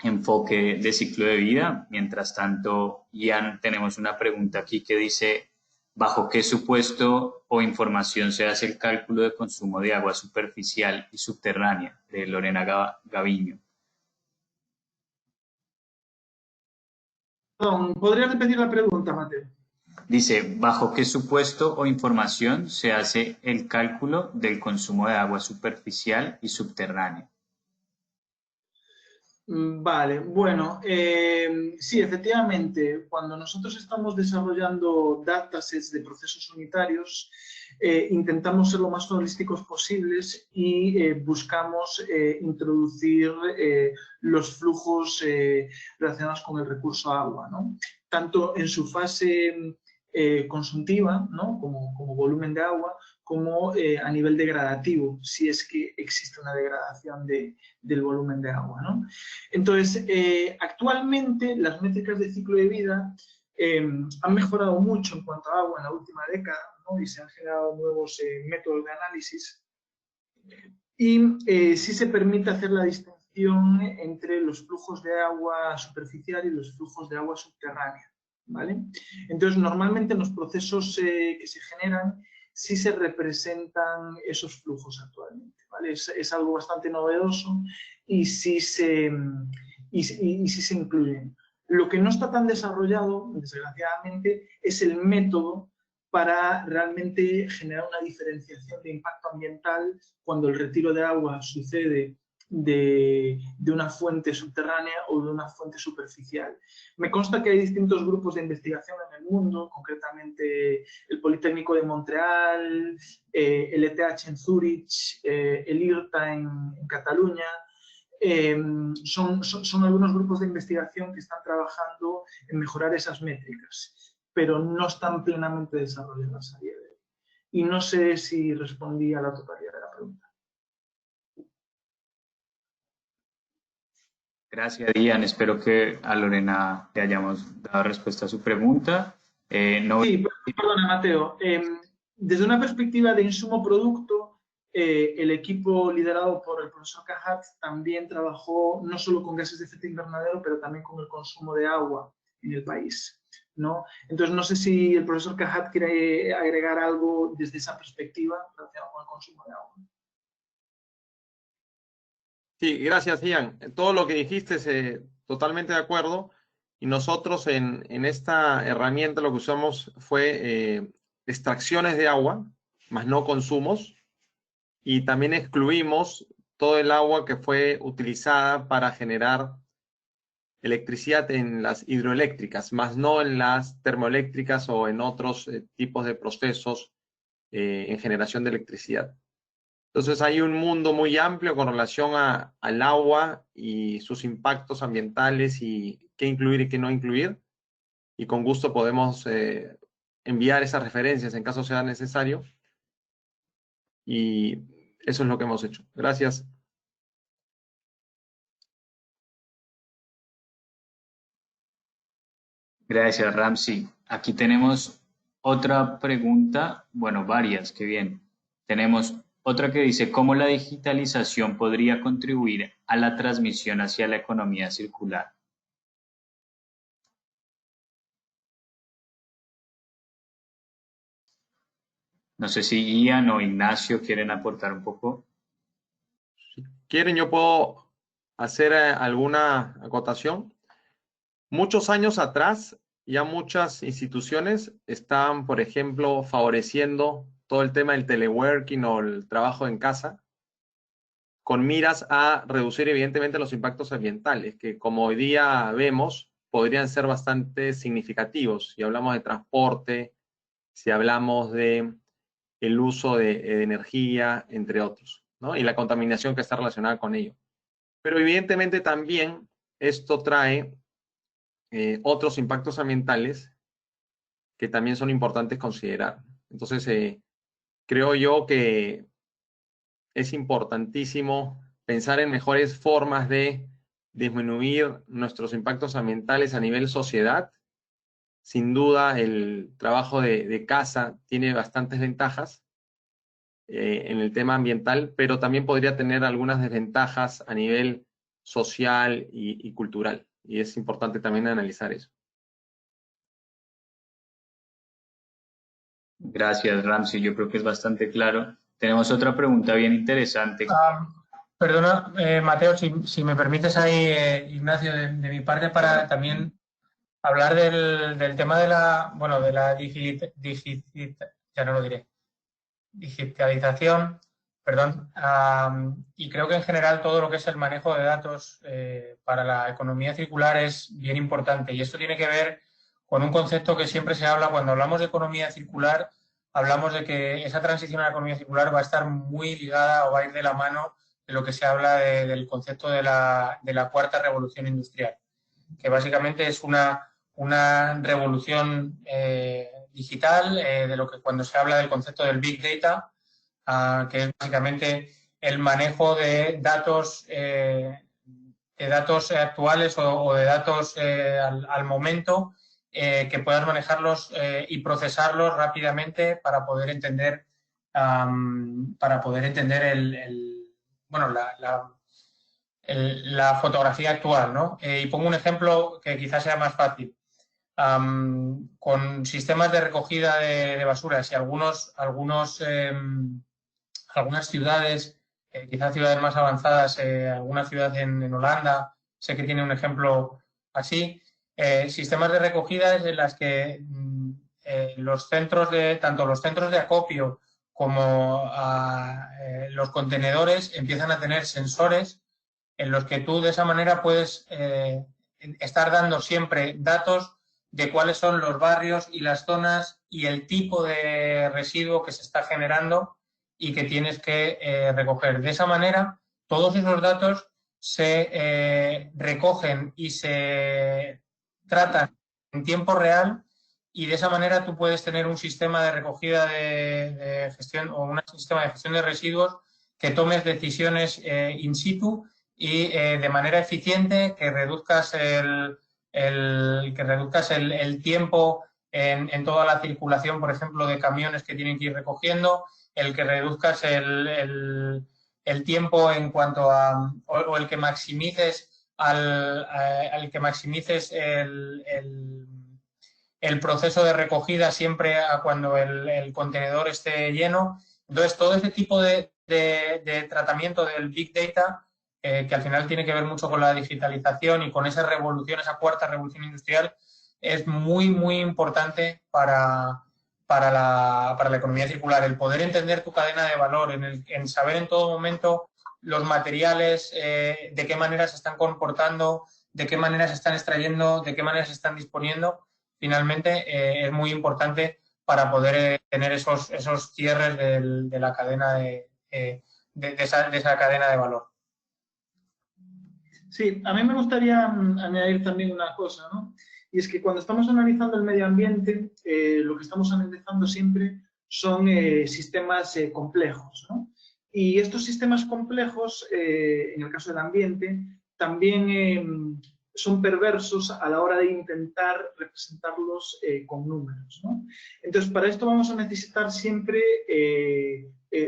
enfoque de ciclo de vida. Mientras tanto, Ian, tenemos una pregunta aquí que dice: ¿bajo qué supuesto o información se hace el cálculo de consumo de agua superficial y subterránea? De Lorena Gaviño. ¿Podrías repetir la pregunta, Mateo? Dice: ¿bajo qué supuesto o información se hace el cálculo del consumo de agua superficial y subterránea? Vale, bueno, sí, efectivamente, cuando nosotros estamos desarrollando datasets de procesos unitarios, intentamos ser lo más holísticos posibles y buscamos introducir los flujos relacionados con el recurso agua, ¿no? Tanto en su fase consumtiva, ¿no? como volumen de agua, como a nivel degradativo, si es que existe una degradación del volumen de agua, ¿no? Entonces, actualmente las métricas de ciclo de vida han mejorado mucho en cuanto a agua en la última década, ¿no? Y se han generado nuevos métodos de análisis. Y sí se permite hacer la distinción entre los flujos de agua superficial y los flujos de agua subterránea, ¿vale? Entonces, normalmente en los procesos que se generan sí se representan esos flujos actualmente, ¿vale? Es algo bastante novedoso y sí se incluyen. Lo que no está tan desarrollado, desgraciadamente, es el método para realmente generar una diferenciación de impacto ambiental cuando el retiro de agua sucede de una fuente subterránea o de una fuente superficial. Me consta que hay distintos grupos de investigación en el mundo, concretamente el Politécnico de Montreal, el ETH en Zúrich, el IRTA en Cataluña. Son algunos grupos de investigación que están trabajando en mejorar esas métricas, pero no están plenamente desarrolladas a día de hoy. Y no sé si respondí a la totalidad de la pregunta. Gracias, Ian. Espero que a Lorena le hayamos dado respuesta a su pregunta. Sí, perdona, Mateo. Desde una perspectiva de insumo-producto, el equipo liderado por el profesor Cajat también trabajó no solo con gases de efecto invernadero, pero también con el consumo de agua en el país, ¿no? Entonces, no sé si el profesor Cajat quiere agregar algo desde esa perspectiva relacionado con el consumo de agua. Sí, gracias, Ian. Todo lo que dijiste, totalmente de acuerdo. Y nosotros en esta herramienta lo que usamos fue extracciones de agua, más no consumos. Y también excluimos todo el agua que fue utilizada para generar electricidad en las hidroeléctricas, más no en las termoeléctricas o en otros tipos de procesos en generación de electricidad. Entonces hay un mundo muy amplio con relación al agua y sus impactos ambientales y qué incluir y qué no incluir. Y con gusto podemos enviar esas referencias en caso sea necesario. Y eso es lo que hemos hecho. Gracias. Gracias, Ramsey. Aquí tenemos otra pregunta, bueno, varias, qué bien. Tenemos otra que dice, ¿cómo la digitalización podría contribuir a la transmisión hacia la economía circular? No sé si Ian o Ignacio quieren aportar un poco. Si quieren, yo puedo hacer alguna acotación. Muchos años atrás, ya muchas instituciones estaban, por ejemplo, favoreciendo todo el tema del teleworking o el trabajo en casa, con miras a reducir evidentemente los impactos ambientales, que como hoy día vemos, podrían ser bastante significativos. Si hablamos de transporte, si hablamos de el uso de energía, entre otros, ¿no? Y la contaminación que está relacionada con ello. Pero evidentemente también esto trae otros impactos ambientales que también son importantes considerar. Entonces, creo yo que es importantísimo pensar en mejores formas de disminuir nuestros impactos ambientales a nivel sociedad. Sin duda, el trabajo de casa tiene bastantes ventajas en el tema ambiental, pero también podría tener algunas desventajas a nivel social y cultural. Y es importante también analizar eso. Gracias, Ramsey. Yo creo que es bastante claro. Tenemos otra pregunta bien interesante. Perdona, Mateo, si me permites ahí, Ignacio, de mi parte, para también hablar del tema de la ya no lo diré, digitalización, perdón, y creo que en general todo lo que es el manejo de datos para la economía circular es bien importante. Y esto tiene que ver con un concepto que siempre se habla cuando hablamos de economía circular, hablamos de que esa transición a la economía circular va a estar muy ligada o va a ir de la mano de lo que se habla del concepto de la cuarta revolución industrial, que básicamente es una revolución digital, de lo que cuando se habla del concepto del Big Data, que es básicamente el manejo de datos actuales o de datos al momento, que puedas manejarlos y procesarlos rápidamente para poder entender la fotografía actual, ¿no? Y pongo un ejemplo que quizás sea más fácil. Con sistemas de recogida de basuras y algunas ciudades, quizás ciudades más avanzadas, alguna ciudad en Holanda, sé que tiene un ejemplo así, sistemas de recogida en las que tanto los centros de acopio como los contenedores empiezan a tener sensores en los que tú de esa manera puedes estar dando siempre datos de cuáles son los barrios y las zonas y el tipo de residuo que se está generando y que tienes que recoger. De esa manera, todos esos datos se recogen y se tratan en tiempo real, y de esa manera tú puedes tener un sistema de recogida de gestión o un sistema de gestión de residuos que tomes decisiones in situ y de manera eficiente, que reduzcas el tiempo en toda la circulación, por ejemplo, de camiones que tienen que ir recogiendo, el que reduzcas el tiempo en cuanto a, o el que maximices al que maximices el proceso de recogida siempre a cuando el contenedor esté lleno. Entonces, todo ese tipo de tratamiento del Big Data, que al final tiene que ver mucho con la digitalización y con esa revolución, esa cuarta revolución industrial, es muy, muy importante para la economía circular. El poder entender tu cadena de valor, en saber en todo momento los materiales, de qué manera se están comportando, de qué manera se están extrayendo, de qué manera se están disponiendo, finalmente es muy importante para poder tener esos cierres de la cadena de esa cadena de valor. Sí, a mí me gustaría añadir también una cosa, ¿no? Y es que cuando estamos analizando el medio ambiente, lo que estamos analizando siempre son sistemas complejos, ¿no? Y estos sistemas complejos, en el caso del ambiente, también son perversos a la hora de intentar representarlos con números, ¿no? Entonces, para esto vamos a necesitar siempre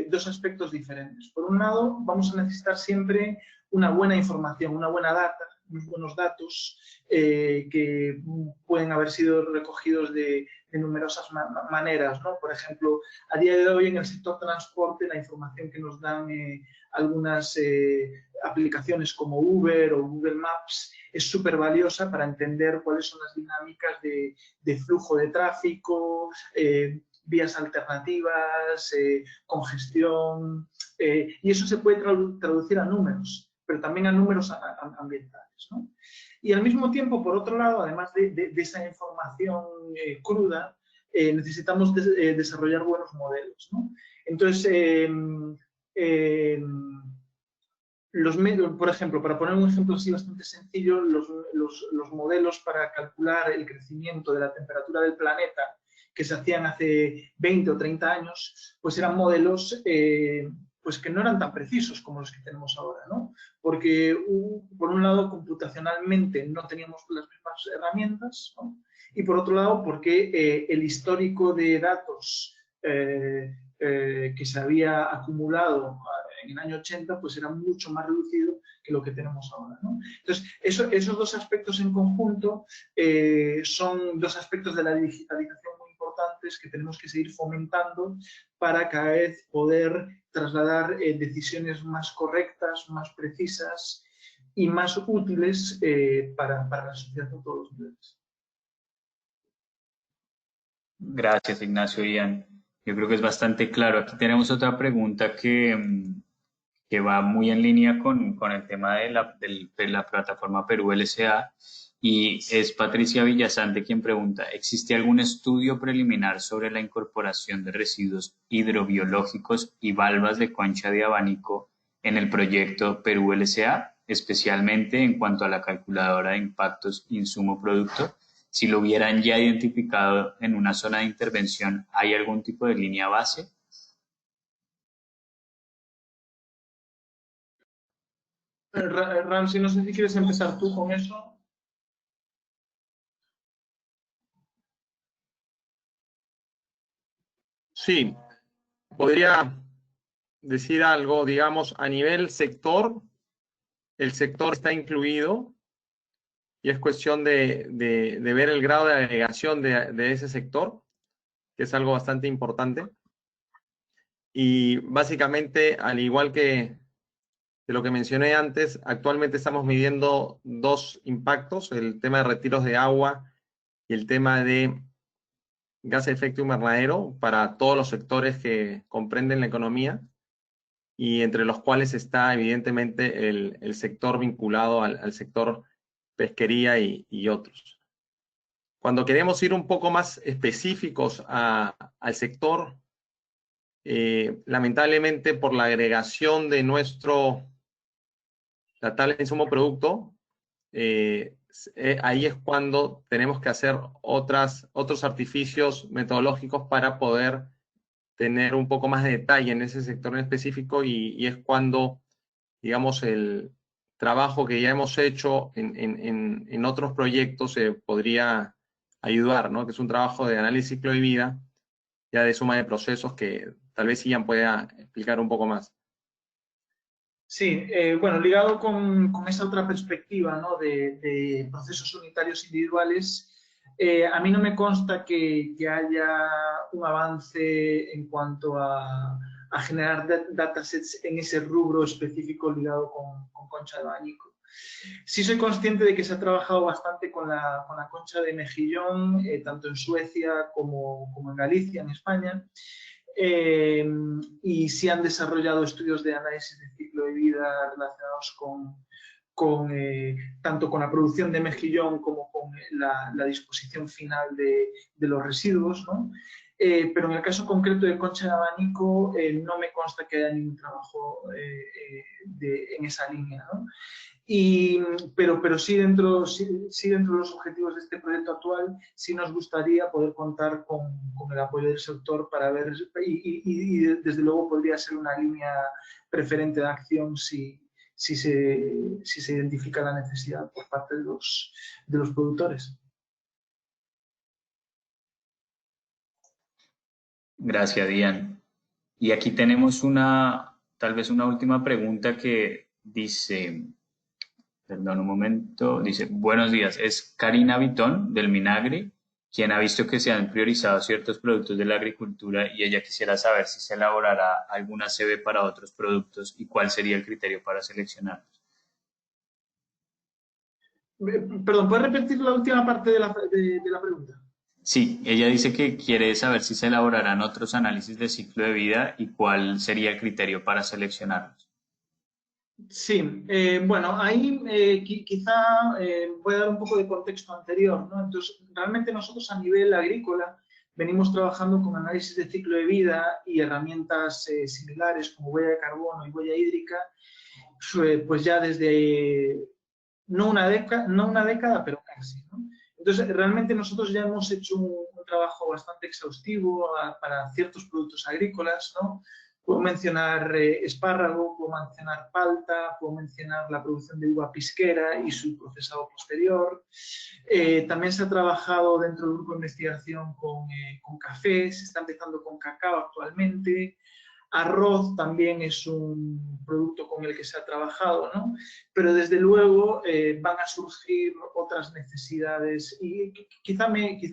dos aspectos diferentes. Por un lado, vamos a necesitar siempre una buena información, una buena data, unos buenos datos que pueden haber sido recogidos de numerosas maneras, ¿no? Por ejemplo, a día de hoy en el sector transporte, la información que nos dan algunas aplicaciones como Uber o Google Maps es súper valiosa para entender cuáles son las dinámicas de flujo de tráfico, vías alternativas, congestión, y eso se puede traducir a números, pero también a números ambientales, ¿no? Y al mismo tiempo, por otro lado, además de esa información cruda, necesitamos desarrollar buenos modelos, ¿no? Entonces, por ejemplo, para poner un ejemplo así bastante sencillo, los modelos para calcular el crecimiento de la temperatura del planeta que se hacían hace 20 o 30 años, pues eran modelos pues que no eran tan precisos como los que tenemos ahora, ¿no? Porque, por un lado, computacionalmente no teníamos las mismas herramientas, ¿no? Y por otro lado, porque el histórico de datos que se había acumulado en el año 80, pues era mucho más reducido que lo que tenemos ahora, ¿no? Entonces, esos dos aspectos en conjunto son dos aspectos de la digitalización muy importantes que tenemos que seguir fomentando para cada vez poder trasladar decisiones más correctas, más precisas y más útiles para la sociedad a todos los niveles. Gracias, Ignacio. Ian, yo creo que es bastante claro. Aquí tenemos otra pregunta que va muy en línea con el tema de la plataforma Perú LCA, y es Patricia Villasante quien pregunta: ¿existe algún estudio preliminar sobre la incorporación de residuos hidrobiológicos y valvas de concha de abanico en el proyecto Perú LCA, especialmente en cuanto a la calculadora de impactos insumo-producto? Si lo hubieran ya identificado en una zona de intervención, ¿hay algún tipo de línea base? Ramsey, no sé si quieres empezar tú con eso. Sí, podría decir algo, digamos, a nivel sector, el sector está incluido y es cuestión de ver el grado de agregación de ese sector, que es algo bastante importante. Y básicamente, al igual que de lo que mencioné antes, actualmente estamos midiendo dos impactos: el tema de retiros de agua y el tema de gas de efecto invernadero para todos los sectores que comprenden la economía. y entre los cuales está evidentemente el sector vinculado al sector pesquería y otros. Cuando queremos ir un poco más específicos al sector, lamentablemente por la agregación de la tabla de insumo producto, ahí es cuando tenemos que hacer otros artificios metodológicos para poder tener un poco más de detalle en ese sector en específico y es cuando, digamos, el trabajo que ya hemos hecho en otros proyectos podría ayudar, ¿no? Que es un trabajo de análisis ciclo de vida, ya de suma de procesos que tal vez Ian pueda explicar un poco más. Sí, bueno, ligado con esa otra perspectiva, ¿no? de procesos unitarios individuales, a mí no me consta que haya un avance en cuanto a generar datasets en ese rubro específico ligado con concha de abanico. Sí soy consciente de que se ha trabajado bastante con la concha de mejillón, tanto en Suecia como en Galicia, en España. Y sí han desarrollado estudios de análisis de ciclo de vida relacionados tanto con la producción de mejillón como con la disposición final de los residuos, ¿no? Pero en el caso concreto de concha de abanico no me consta que haya ningún trabajo en esa línea, ¿no? Pero sí dentro de los objetivos de este proyecto actual, sí nos gustaría poder contar con el apoyo del sector para ver, y desde luego podría ser una línea preferente de acción si se identifica la necesidad por parte de los productores. Gracias, Ian. Y aquí tenemos tal vez una última pregunta que dice, perdón un momento, dice, buenos días, es Karina Vitón del Minagri, quien ha visto que se han priorizado ciertos productos de la agricultura y ella quisiera saber si se elaborará alguna CB para otros productos y cuál sería el criterio para seleccionarlos. Perdón, ¿puedes repetir la última parte de la pregunta? Sí, ella dice que quiere saber si se elaborarán otros análisis de ciclo de vida y cuál sería el criterio para seleccionarlos. Sí, bueno, ahí quizá voy a dar un poco de contexto anterior, ¿no? Entonces, realmente nosotros a nivel agrícola venimos trabajando con análisis de ciclo de vida y herramientas similares como huella de carbono y huella hídrica, pues ya desde no una década, pero casi, ¿no? Entonces, realmente nosotros ya hemos hecho un trabajo bastante exhaustivo para ciertos productos agrícolas, ¿no? Puedo mencionar espárrago, puedo mencionar palta, puedo mencionar la producción de uva pisquera y su procesado posterior. También se ha trabajado dentro del grupo de investigación con café, se está empezando con cacao actualmente. Arroz también es un producto con el que se ha trabajado, ¿no? Pero desde luego van a surgir otras necesidades y quizá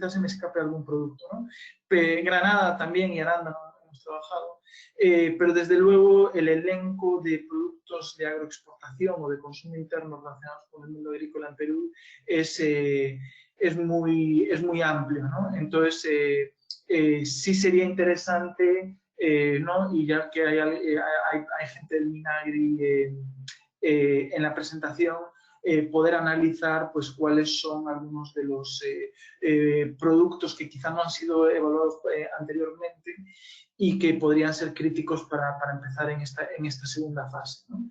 se me escape algún producto, ¿no? Granada también y arándano hemos trabajado, pero desde luego el elenco de productos de agroexportación o de consumo interno relacionados con el mundo agrícola en Perú es muy amplio, ¿no? Entonces, sí sería interesante, ¿no? Y ya que hay gente del Minagri en la presentación, poder analizar pues, cuáles son algunos de los productos que quizá no han sido evaluados anteriormente y que podrían ser críticos para empezar en esta segunda fase, ¿no?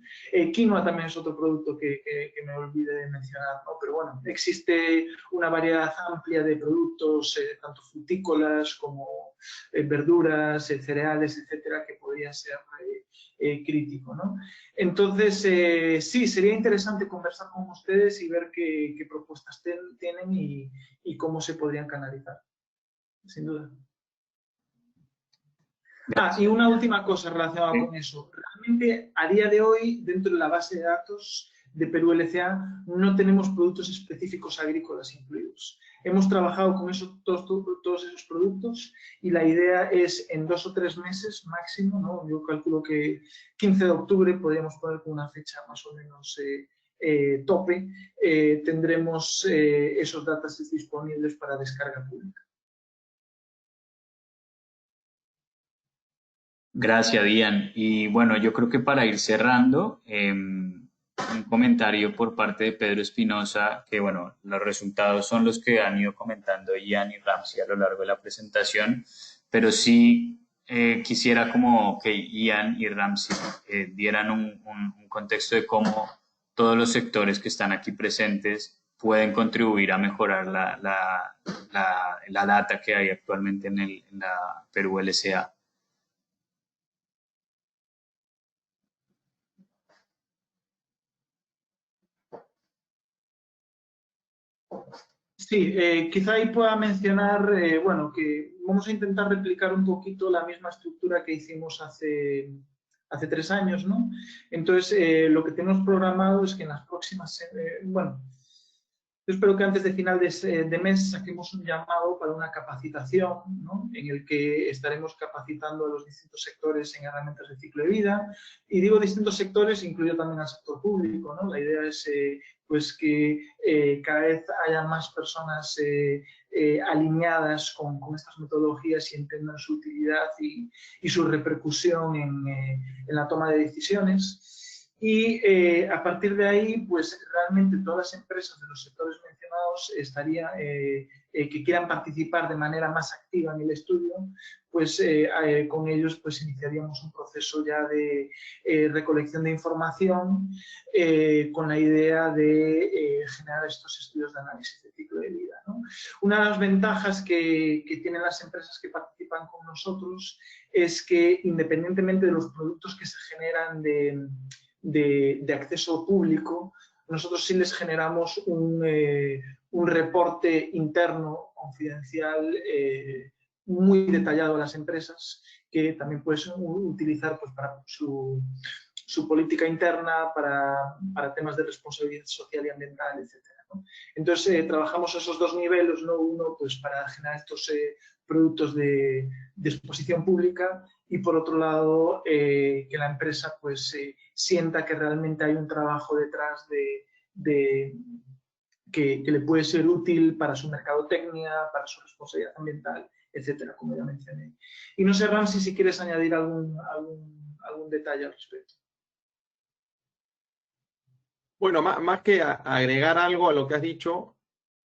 Quinoa también es otro producto que me olvidé de mencionar, ¿no? Pero bueno, existe una variedad amplia de productos, tanto frutícolas como verduras, cereales, etcétera, que podría ser crítico, ¿no? Entonces, sí, sería interesante conversar con ustedes y ver qué propuestas tienen y cómo se podrían canalizar, sin duda. Y una última cosa relacionada con eso. Realmente, a día de hoy, dentro de la base de datos de Perú LCA, no tenemos productos específicos agrícolas incluidos. Hemos trabajado con todos esos productos y la idea es en 2 o 3 meses máximo, ¿no? Yo calculo que 15 de octubre podríamos poner con una fecha más o menos tope, tendremos esos datasets disponibles para descarga pública. Gracias, Dian. Y bueno, yo creo que para ir cerrando, un comentario por parte de Pedro Espinosa, que bueno, los resultados son los que han ido comentando Ian y Ramsey a lo largo de la presentación, pero sí quisiera como que Ian y Ramsey dieran un contexto de cómo todos los sectores que están aquí presentes pueden contribuir a mejorar la data que hay actualmente en la Perú LCA. Sí, quizá ahí pueda mencionar, bueno, que vamos a intentar replicar un poquito la misma estructura que hicimos hace 3 años, ¿no? Entonces, lo que tenemos programado es que en las próximas, bueno, yo espero que antes de final de mes saquemos un llamado para una capacitación, ¿no? En el que estaremos capacitando a los distintos sectores en herramientas de ciclo de vida. Y digo distintos sectores, incluido también al sector público, ¿no? La idea es pues que cada vez haya más personas alineadas con estas metodologías y entiendan su utilidad y su repercusión en la toma de decisiones. Y a partir de ahí, pues realmente todas las empresas de los sectores mencionados que quieran participar de manera más activa en el estudio, pues con ellos pues iniciaríamos un proceso ya de recolección de información con la idea de generar estos estudios de análisis de ciclo de vida, ¿no? Una de las ventajas que tienen las empresas que participan con nosotros es que independientemente de los productos que se generan de acceso público, nosotros sí les generamos un reporte interno confidencial muy detallado a las empresas que también puedes utilizar pues, para su política interna, para temas de responsabilidad social y ambiental, etc. ¿no? Entonces, trabajamos esos dos niveles, ¿no? Uno pues, para generar estos productos de exposición pública y por otro lado que la empresa pues sienta que realmente hay un trabajo detrás que le puede ser útil para su mercadotecnia, para su responsabilidad ambiental, etcétera, como ya mencioné. Y no sé, Ramsey, si quieres añadir algún detalle al respecto. Bueno, más que agregar algo a lo que has dicho,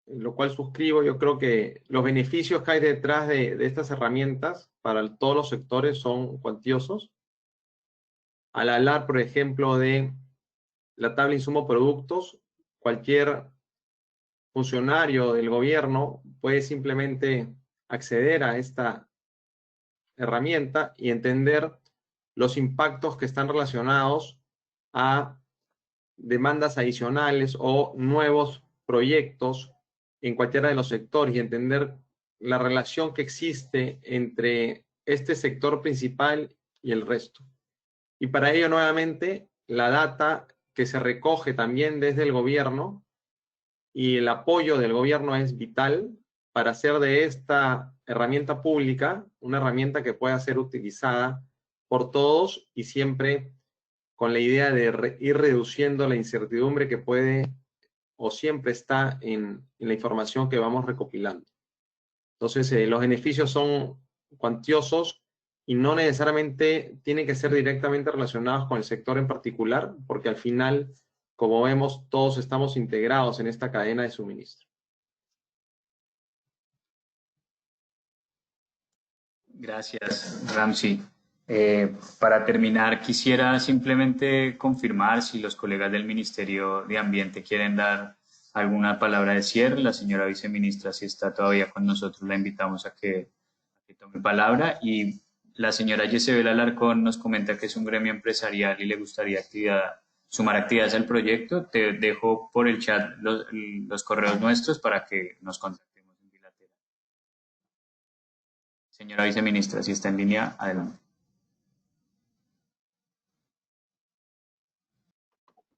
lo cual suscribo, yo creo que los beneficios que hay detrás de estas herramientas para todos los sectores son cuantiosos. Al hablar, por ejemplo, de la tabla insumo-productos, cualquier funcionario del gobierno puede simplemente acceder a esta herramienta y entender los impactos que están relacionados a demandas adicionales o nuevos proyectos en cualquiera de los sectores y entender la relación que existe entre este sector principal y el resto. Y para ello, nuevamente, la data que se recoge también desde el gobierno y el apoyo del gobierno es vital para hacer de esta herramienta pública una herramienta que pueda ser utilizada por todos y siempre con la idea de ir reduciendo la incertidumbre que puede o siempre está en la información que vamos recopilando. Entonces, los beneficios son cuantiosos y no necesariamente tienen que ser directamente relacionados con el sector en particular, porque al final, como vemos, todos estamos integrados en esta cadena de suministro. Gracias, Ramsey. Para terminar, quisiera simplemente confirmar si los colegas del Ministerio de Ambiente quieren dar alguna palabra de cierre. La señora viceministra, si está todavía con nosotros, la invitamos a que tome palabra. Y la señora Yesebel Alarcón nos comenta que es un gremio empresarial y le gustaría sumar actividades al proyecto. Te dejo por el chat los correos nuestros para que nos contactemos en bilateral. Señora viceministra, si está en línea, adelante.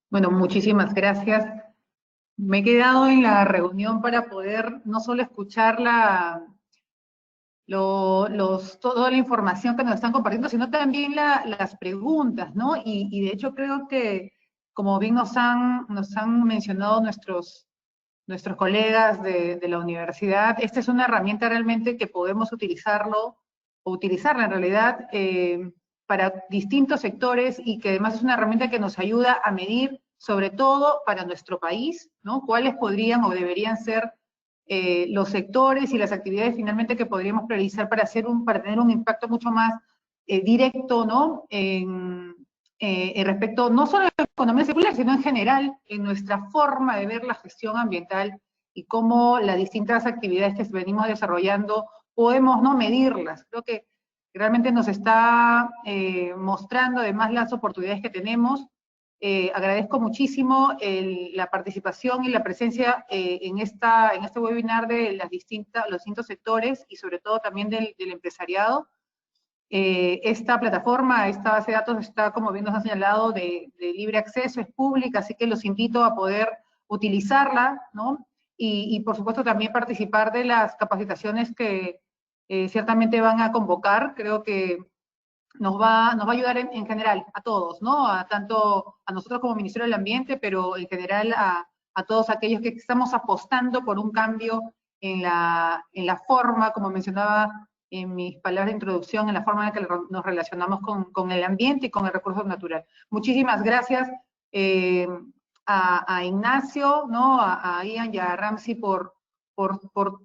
Bueno, muchísimas gracias. Me he quedado en la reunión para poder no solo escuchar toda la información que nos están compartiendo, sino también las preguntas, ¿no? Y de hecho creo que, como bien nos han mencionado nuestros colegas de la universidad, esta es una herramienta realmente que podemos utilizarla en realidad para distintos sectores y que además es una herramienta que nos ayuda a medir, sobre todo para nuestro país, ¿no? Cuáles podrían o deberían ser los sectores y las actividades finalmente que podríamos priorizar para tener un impacto mucho más directo, ¿no? Respecto no solo a la economía circular, sino en general en nuestra forma de ver la gestión ambiental y cómo las distintas actividades que venimos desarrollando podemos no medirlas. Creo que realmente nos está mostrando además las oportunidades que tenemos. Agradezco muchísimo la participación y la presencia en este webinar de los distintos sectores y sobre todo también del empresariado. Esta plataforma, esta base de datos está, como bien nos ha señalado, de libre acceso, es pública, así que los invito a poder utilizarla, ¿no? Y por supuesto también participar de las capacitaciones que ciertamente van a convocar. Creo que nos va a ayudar en general a todos, ¿no? Tanto a nosotros como Ministerio del Ambiente, pero en general a todos aquellos que estamos apostando por un cambio en la forma, como mencionaba en mis palabras de introducción, en la forma en la que nos relacionamos con el ambiente y con el recurso natural. Muchísimas gracias a Ignacio, ¿no? A Ian y a Ramsey por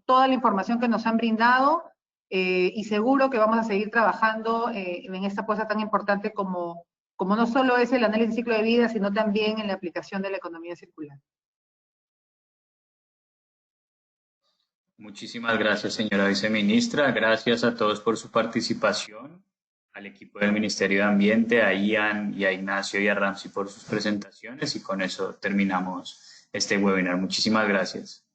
toda la información que nos han brindado. Y seguro que vamos a seguir trabajando en esta cosa tan importante como no solo es el análisis de ciclo de vida, sino también en la aplicación de la economía circular. Muchísimas gracias, señora viceministra. Gracias a todos por su participación, al equipo del Ministerio de Ambiente, a Ian y a Ignacio y a Ramsey por sus presentaciones, y con eso terminamos este webinar. Muchísimas gracias.